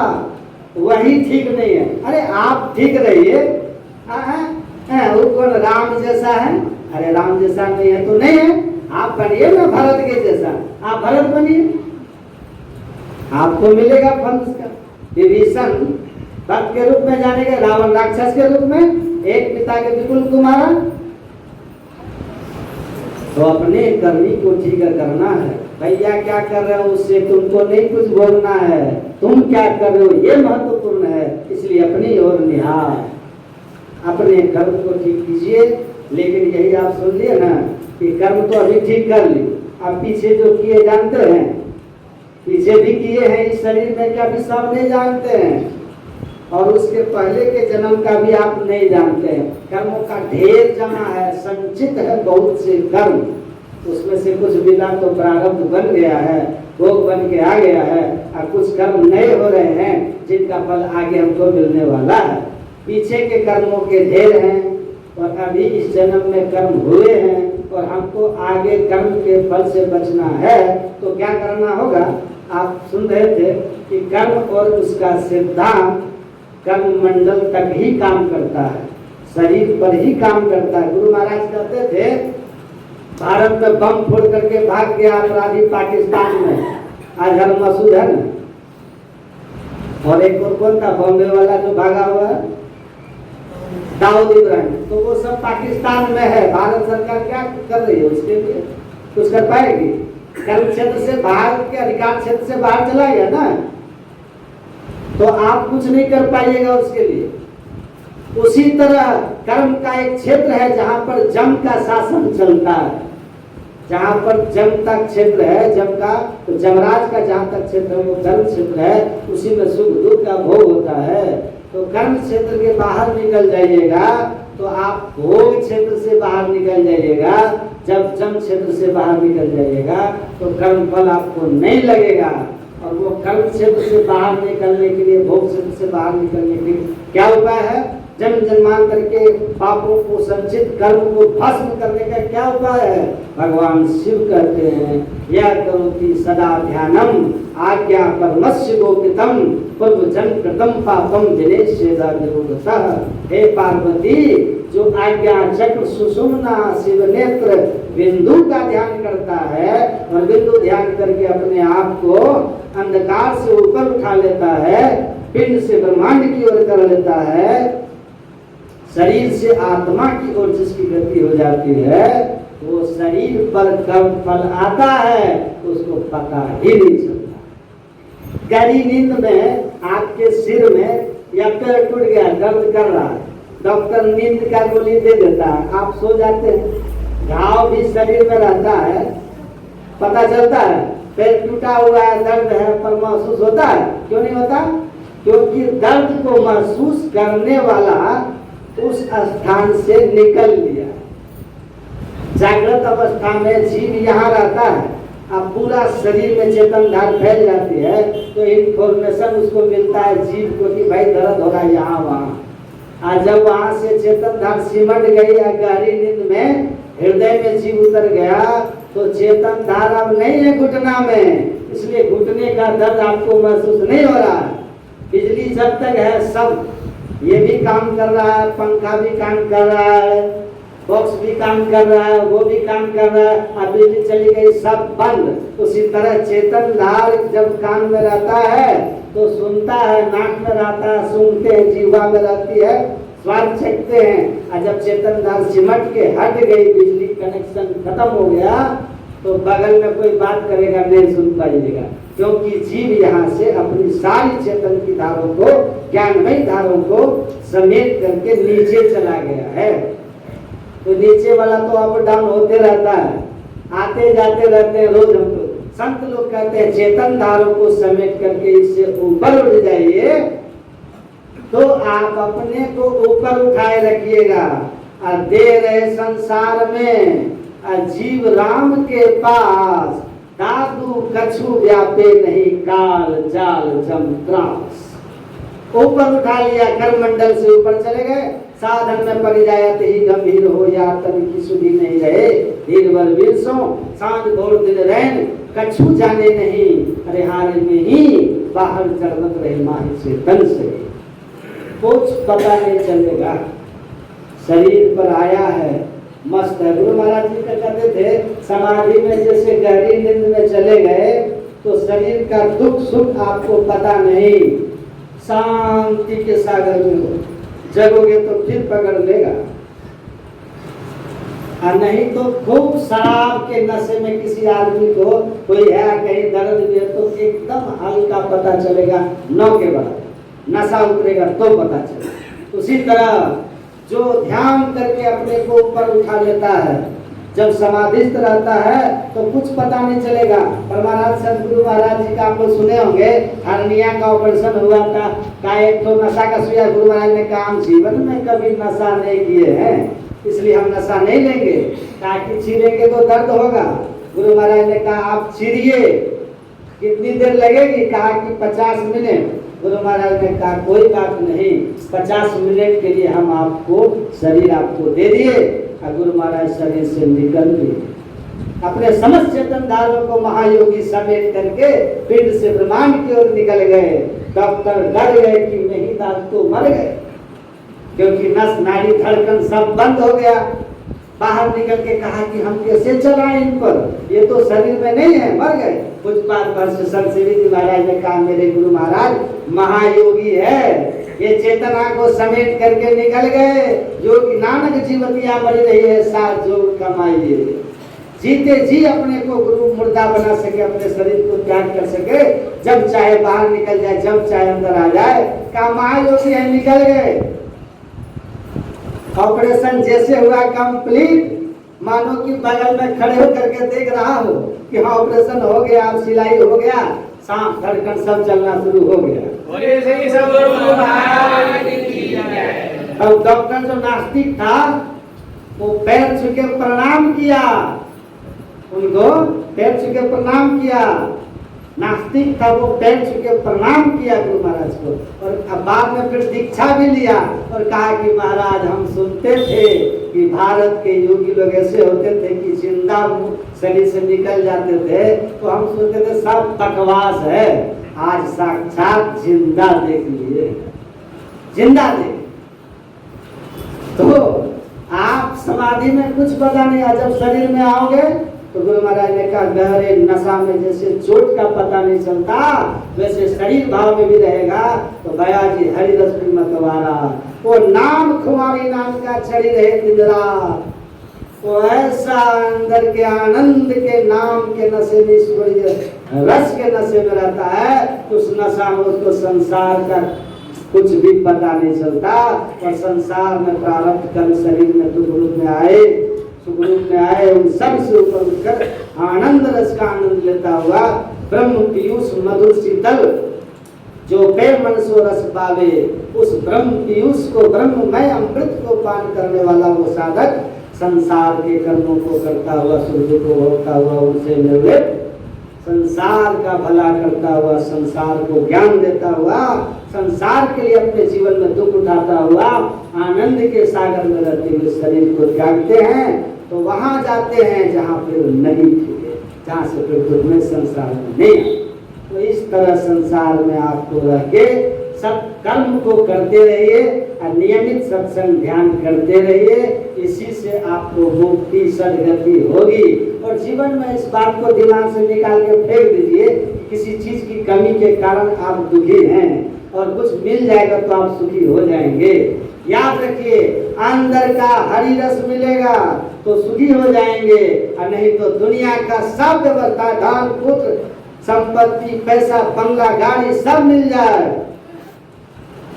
वही ठीक नहीं है। अरे आप ठीक रहिए, वो कौन राम जैसा है? अरे राम जैसा नहीं है तो नहीं है, आप बनिए ना भरत के जैसा, आप भरत बनिए, आपको मिलेगा फल उसका। विभीषण भक्त के रूप में जाने गए, रावण राक्षस के रूप में, एक पिता के विपुल को मारा। तो अपने करनी को ठीक करना है। भैया क्या कर रहे हो उससे तुमको नहीं कुछ बोलना है, तुम क्या कर रहे हो ये महत्वपूर्ण है। इसलिए अपनी ओर निहार, अपने कर्म को ठीक कीजिए। लेकिन यही आप सुन लिए ना कि कर्म तो अभी ठीक कर ली, अब पीछे जो किए जानते हैं, पीछे भी किए हैं इस शरीर में क्या भी सब नहीं जानते हैं, और उसके पहले के जन्म का भी आप नहीं जानते हैं। कर्मों का ढेर जमा है, संचित है बहुत से कर्म, उसमें से कुछ मिला तो प्रारब्ध बन गया है, भोग बन के आ गया है, और कुछ कर्म नए हो रहे हैं जिनका फल आगे हमको मिलने वाला है। पीछे के कर्मों के ढेर हैं और अभी इस जन्म में कर्म हुए हैं और हमको आगे कर्म के फल से बचना है। तो क्या करना होगा? आप सुन रहे थे कि कर्म और उसका सिद्धांत कर्म मंडल तक ही काम करता है, शरीर पर ही काम करता है। गुरु महाराज कहते थे भारत में बम फोड़ करके भाग गया अपराधी पाकिस्तान में, आज हर मसूद है ना, और एक और कौन था बॉम्बे वाला जो भागा हुआ है, दाऊद इब्राहिम, तो वो सब पाकिस्तान में है। भारत सरकार क्या कर रही है उसके लिए? कुछ कर पाएगी? कर्म क्षेत्र से बाहर के अधिकार क्षेत्र से बाहर चला गया ना, तो आप कुछ नहीं कर पाइएगा उसके लिए। उसी तरह कर्म का एक क्षेत्र है जहां पर जम का शासन चलता है, जहां पर जम का क्षेत्र है, जम का तो जमराज का जहां तक क्षेत्र है वो कर्म क्षेत्र है, उसी में सुख दुख का भोग होता है। तो कर्म क्षेत्र के बाहर निकल जाइएगा तो आप भोग क्षेत्र से बाहर निकल जाइएगा। जब जम क्षेत्र से बाहर निकल जाइएगा तो कर्म फल आपको नहीं लगेगा। और वो कर्म क्षेत्र से बाहर निकलने के लिए, भोग क्षेत्र से बाहर निकलने के लिए क्या उपाय है? जन्म जन्मांतर के पापों को, संचित कर्म को भस्म करने का क्या उपाय है? भगवान शिव कहते हैं यह करोति सदा ध्यानम आज्ञा परमस्य गोपितम पूर्व जन्म कृतम पापम दिनेश्वेदा विरोधतः। हे पार्वती, जो आज्ञा चक्र सुषुम्ना शिव नेत्र बिंदु का ध्यान करता है और बिंदु ध्यान करके अपने आप को अंधकार से ऊपर उठा लेता है, पिंड से ब्रह्मांड की ओर कर लेता है, शरीर से आत्मा की ओर जिसकी गति हो जाती है, वो शरीर पर कर्म फल आता है उसको पता ही नहीं चलता। गहरी नींद में आपके सिर में या पैर टूट गया, दर्द कर रहा है, डॉक्टर नींद का गोली दे देता है, आप सो जाते हैं, घाव भी शरीर में रहता है, पता चलता है, पैर टूटा हुआ है, दर्द है, पर महसूस होता है। क्यों नहीं होता? क्योंकि दर्द को महसूस करने वाला उस स्थान से निकल लिया। जागृत अवस्था में जीव यहाँ रहता है, अब पूरा शरीर में चेतन धार फैल जाती है तो इंफॉर्मेशन उसको मिलता है जीव को कि भाई दर्द हो रहा है यहाँ वहाँ। और जब वहाँ से चेतन धार सिमट गई या गहरी नींद में हृदय में जीव उतर गया तो चेतन धार अब नहीं है घुटना में, इसलिए घुटने का दर्द आपको महसूस नहीं हो रहा है। बिजली जब तक है सब ये भी काम कर रहा है, पंखा भी काम कर रहा है, बॉक्स भी काम कर रहा है, वो भी काम कर रहा है, अब बिजली चली गई सब बंद। उसी तरह चेतन धार जब कान में रहता है तो सुनता है, नाक में रहता है, सुनते हैं, जीवा में रहती है, स्वाद चखते हैं। और जब चेतन धार सिमट के हट गई, बिजली कनेक्शन खत्म हो गया तो बगल में कोई बात करेगा नहीं सुन पाइएगा, क्योंकि जीव यहाँ से अपनी सारी चेतन की धारों को, ज्ञानमयी धारों को समेट करके नीचे चला गया है। तो नीचे वाला तो अप डाउन होते रहता है, आते जाते रहते हैं, रोज हम संत लोग कहते हैं चेतन धारों को समेट करके इससे ऊपर उठ जाइए तो आप अपने को ऊपर उठाए रखिएगा। और दे रहे संसार में जीव राम के पास, दादू कछु व्यापे नहीं काल जाल जम त्रास। ऊपर उठा लिया, करमंडल से ऊपर चले गए, साधन में पड़ जाए तो ही गंभीर हो या तन की सुधी नहीं रहे। धीरवर वीरसों सांझ घोर दिन रैन कछु जाने नहीं, अरे हारे में ही बाहर चढ़वत रहे माही से तन से। कुछ पता नहीं चलेगा, शरीर पर आया है, मस्त है। गुरु महाराज जी का कहते थे समाधि में जैसे गहरी नींद में चले गए तो शरीर का दुख सुख आपको पता नहीं, शांति के सागर में हो। जगोगे तो फिर पकड़ लेगा, और नहीं तो खूब शराब के नशे में किसी आदमी को कोई है कहीं दर्द भी है तो एकदम हल्का पता चलेगा, 9 के बाद नशा उतरेगा तो पता चलेगा। उसी तरह जो ध्यान करके अपने को ऊपर उठा लेता है, जब समाधिस्थ रहता है तो कुछ पता नहीं चलेगा। पर महाराज सदगुरु महाराज जी का आप लोग सुने होंगे, हर्निया का ऑपरेशन हुआ था, का एक तो नशा का सुइया। गुरु महाराज ने कहा हम जीवन में कभी नशा नहीं किए हैं, इसलिए हम नशा नहीं लेंगे, ताकि चीरेंगे तो दर्द होगा। गुरु महाराज ने कहा आप चीरिए, कितनी देर लगेगी? कहा कि 50 मिनट। गुरु महाराज ने कहा कोई बात नहीं, 50 मिनट के लिए हम आपको शरीर आपको दे दिए। और गुरु महाराज शरीर से निकल गए, अपने समस्त चेतन धारों को महायोगी समेट करके पिंड से ब्रह्मांड की ओर निकल गए। डॉक्टर डर गए कि नहीं दास तो मर गए, क्योंकि नस नाड़ी धड़कन सब बंद हो गया। बाहर निकल के कहा कि हम कैसे चलाएं इन पर, ये तो शरीर में नहीं है, मर गए। कुछ बात पर से संतसेवी जी महाराज ने कहा मेरे गुरु महाराज महायोगी है, ये चेतना को समेट करके निकल गए। योगी नानक जीवतिया मरी रही है, साथ जोग कमाइए। जीते जी अपने को गुरु मुर्दा बना सके, अपने शरीर को त्याग कर सके, जब चाहे बाहर निकल जाए, जब चाहे अंदर आ जाए। कहा महायोगी है, निकल गए। ऑपरेशन जैसे हुआ कंप्लीट, मानो कि बगल में खड़े होकर के देख रहा हो कि हाँ ऑपरेशन हो गया, अब सिलाई हो गया, सांस धड़कन सब चलना शुरू हो गया। अब डॉक्टर जो नास्तिक था वो पैर छू के प्रणाम किया, उनको पैर छू के प्रणाम किया। नास्तिक था वो पैर छू के प्रणाम किया गुरु महाराज को, और बाद में फिर दीक्षा भी लिया और कहा कि महाराज हम सुनते थे कि भारत के योगी लोग ऐसे होते थे कि जिंदा शरीर से निकल जाते थे, तो हम सोचते थे सब बकवास है, आज साक्षात जिंदा देख लिए, जिंदा देख। तो आप समाधि में कुछ पता नहीं, जब शरीर में आओगे तो गुरु महाराज ने कहा गहरे नशा में जैसे चोट का पता नहीं चलता, वैसे शरीर भाव में भी रहेगा। तो गया जी हरि रस मतवारा, वो नाम खुमारी नाम का छड़ी रहे दिन रात, वो ऐसा अंदर के आनंद के नाम के नशे में, रस के नशे में रहता है। उस नशा में उसको संसार का कुछ भी पता नहीं चलता। और संसार में प्रारब्ध कर्म शरीर में दुख रूप में आए, सुख रूप में आए, उन सब से ऊपर उठकर आनंद रस का आनंद लेता हुआ ब्रह्म पीयूष मधुर शीतल जो पे मन सो रस पावे, उस ब्रह्म पीयूष को, ब्रह्ममय अमृत को पान करने वाला वो साधक संसार के कर्मों को करता हुआ, सूर्य को भोगता हुआ, उनसे निर्लिप्त, संसार का भला करता हुआ, संसार को ज्ञान देता हुआ, संसार के लिए अपने जीवन में दुख उठाता हुआ, आनंद के सागर में रहते हुए शरीर को त्यागते हैं, तो वहां जाते हैं जहां फिर नहीं थे, जहां से फिर दुख में संसार में नहीं। तो इस तरह संसार में आपको रह के सब कर्म को करते रहिए और नियमित सत्संग ध्यान करते रहिए, इसी से आपको मुक्ति सदगति होगी। और जीवन में इस बात को दिमाग से निकाल के फेंक दीजिए, किसी चीज की कमी के कारण आप दुखी हैं और कुछ मिल जाएगा तो आप सुखी हो जाएंगे। याद रखिए, अंदर का हरि रस मिलेगा तो सुखी हो जाएंगे, और नहीं तो दुनिया का सब व्यवस्था, धन पुत्र संपत्ति पैसा बंगला गाड़ी सब मिल जाए,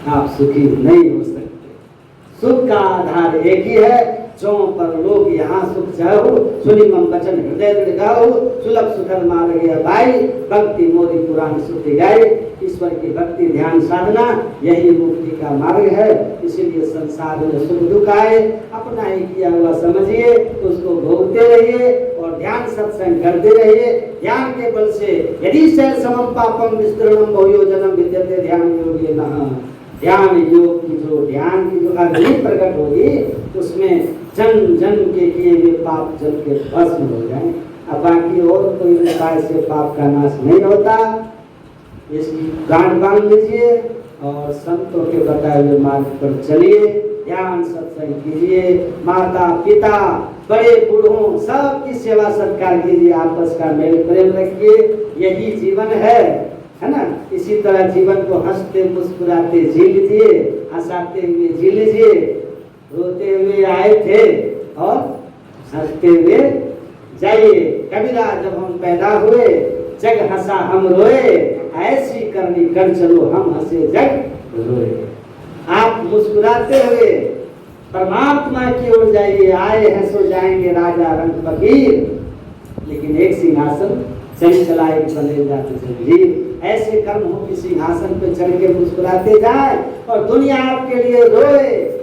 आप सुखी नहीं हो सकते। सुख का आधार एक ही है, जो पर लोग यहाँ सुख जाओ, सुनी मम वचन हृदय दृढ़ गाओ, सुलभ सुखद मार गया भाई, भक्ति मोरी पुराण सुधि गाए। ईश्वर की भक्ति ध्यान साधना यही मुक्ति का मार्ग है। इसीलिए संसार में सुख दुख आए, अपना ही किया हुआ समझिए, उसको भोगते रहिए और ध्यान सत्संग करते रहिए। ध्यान के बल से यदि सह समम पापम विस्तरणम बहुयोजनम विद्यते ध्यान योगे नः। ध्यान योग की जो ध्यान की जो अग्नि प्रकट होगी, उसमें जन्म जन्म के किए हुए पाप जल के भस्म हो जाए। अब बाकी और कोई उपाय से पाप का नाश नहीं होता। इसकी गांठ बांध लीजिए और संतों के बताए हुए मार्ग पर चलिए, ध्यान सत्संग कीजिए, माता पिता बड़े बूढ़ों सबकी सेवा सत्कार कीजिए, आपस का मेल प्रेम रखिए, यही जीवन है ना। इसी तरह जीवन को हंसते मुस्कुराते जी लीजिए, हंसाते हुए जी लीजिए। रोते हुए आए थे और हंसते हुए जाइए। कबीरा जब हम पैदा हुए, जग हंसा हम रोए, ऐसी करनी कर चलो हम हंसे जग रोए। आप मुस्कुराते हुए परमात्मा की ओर जाइए। आए हैं सो जाएंगे राजा रंग फकीर, लेकिन एक सिंहासन चंचला एक बने जाते जंजीर। ऐसे कर्म हो कि सिंहासन पे चढ़ के मुस्कुराते जाए और दुनिया आपके लिए रोए।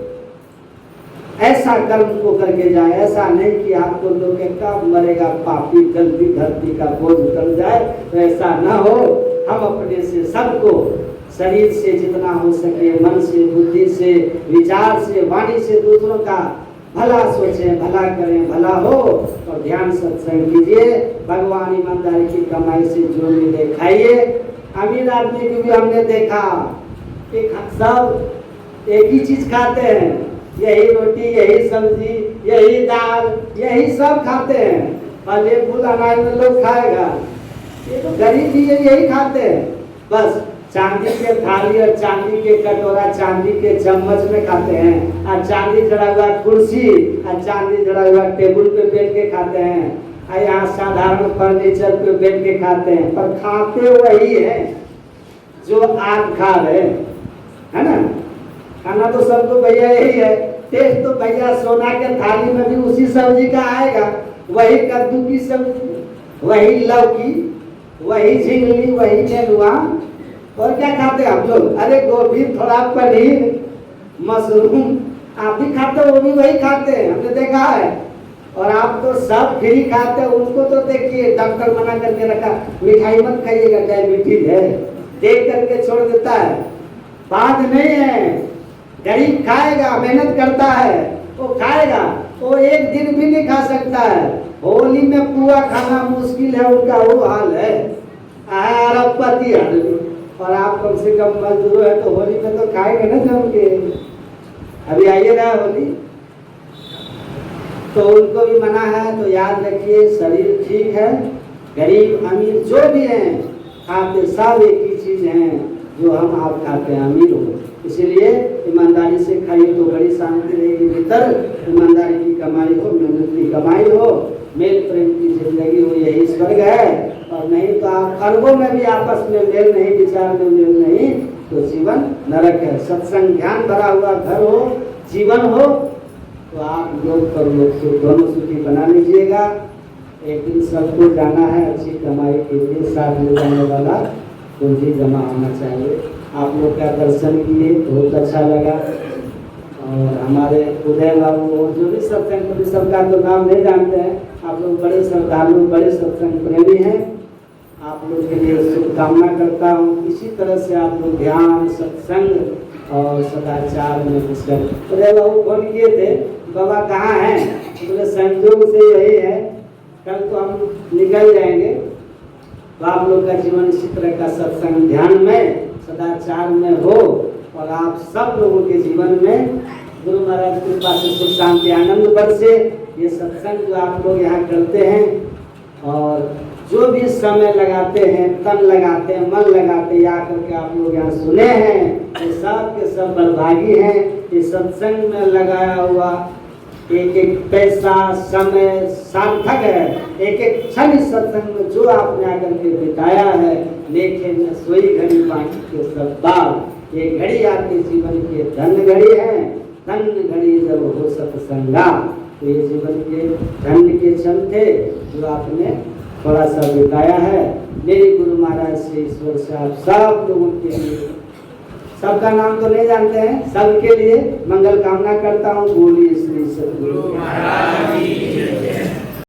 ऐसा कर्म को करके जाए, ऐसा नहीं कि आपको लोग कब मरेगा पापी जल्दी धरती का बोझ उतर जाए, तो ऐसा ना हो। हम अपने से सबको शरीर से जितना हो सके, मन से, बुद्धि से, विचार से, वाणी से दूसरों का भला सोचें, भला करें, भला हो और ध्यान सत्संग कीजिए। भगवान ईमानदारी की कमाई से जो मिले खाइए। अमीर आदमी को भी हमने देखा कि सब एक ही चीज खाते हैं, यही रोटी, यही सब्जी, यही दाल, यही सब खाते हैं। फल फूल अनाज में लोग खाएगा, ये तो गरीब भी यही खाते हैं। बस चांदी के थाली और चांदी के कटोरा, चांदी के चम्मच में खाते हैं, और चांदी जड़ा हुआ कुर्सी और चांदी जड़ा हुआ टेबल पे बैठ के खाते हैं, और यहाँ साधारण फर्नीचर पे बैठ के खाते हैं। पर खाते वही है जो आप खा रहे है ना। खाना तो सबको भैया यही है, टेस्ट तो भैया सोना के थाली में भी उसी सब्जी का आएगा। वही कद्दू की सब्जी, वही लौकी, वही झिंगली, वही नेनुआ। और क्या खाते हैं आप लोग? अरे गोभी, थोड़ा पनीर, मशरूम आप भी खाते हो, वो भी वही खाते हैं, हमने देखा है। और आप तो सब फ्री खाते हैं। उनको तो देखिए डॉक्टर मना करके रखा, मिठाई मत खाइएगा, डायबिटीज है, देख करके छोड़ देता है। बात नहीं है, गरीब खाएगा, मेहनत करता है, वो खाएगा, वो एक दिन भी नहीं खा सकता है। होली में पुआ खाना मुश्किल है, उनका वो हाल है। अरबपति आदमी, और आप कम से कम मजदूर है तो होली में तो खाएंगे ना जम के। अभी आइए ना होली, तो उनको भी मना है। तो याद रखिए, शरीर ठीक है, गरीब अमीर जो भी हैं, खाते सब एक ही चीज हैं जो हम आप खाते हैं, अमीर हो। इसीलिए ईमानदारी से खाइए तो बड़ी शांति रहेगी भीतर। ईमानदारी की कमाई हो, मेहनत की कमाई हो, मेल प्रेम की जिंदगी हो, यही स्वर्ग है। और नहीं तो आप अरबों में भी आपस में मेल नहीं, विचार में मेल नहीं, तो जीवन नरक है। सत्संग ध्यान भरा हुआ घर हो, जीवन हो, तो आप योग पर लोग सुख दोनों सुखी बना लीजिएगा। एक दिन सबको जाना है, अच्छी कमाई के लिए साथ ले जाने वाला पूंजी जमा होना चाहिए। आप लोग का दर्शन किए, बहुत अच्छा लगा। और हमारे उदय बाबू और जो भी सत्संग, सबका तो नाम नहीं जानते हैं, आप लोग बड़े श्रद्धालु, बड़े सत्संग प्रेमी हैं। आप लोग के लिए शुभकामना करता हूँ। इसी तरह से आप लोग ध्यान, सत्संग और सदाचार में घुसकर। उदय बाबू फोन किए थे, बाबा कहाँ हैं? बोले संयोग से यही है, कल तो हम निकल जाएंगे। तो आप लोग का जीवन इसी तरह का सत्संग, ध्यान में, सदाचार में हो, और आप सब लोगों के जीवन में गुरु महाराज की कृपा से सुख शांति आनंद बरसे। ये सत्संग जो आप लोग यहाँ करते हैं और जो भी समय लगाते हैं, तन लगाते हैं, मन लगाते हैं, आकर के आप लोग यहाँ सुने हैं, ये सब के सब बलभागी हैं। ये सत्संग में लगाया हुआ एक एक पैसा, समय सार्थक है। एक एक क्षण इस सत्संग में जो आपने आकर के बिताया है, लेखे में सोई घड़ी बाकी के सब बाल। ये घड़ी आपके जीवन के धन घड़ी है, धन घड़ी जब हो सत्संगा। तो ये जीवन के धन्य के क्षण थे जो आपने थोड़ा सा बिताया है। मेरे गुरु महाराज से ईश्वर से आप सब लोगों के लिए, सबका नाम तो नहीं जानते हैं, सबके लिए मंगल कामना करता हूँ। बोलिए श्री सद्गुरु महाराज की जय।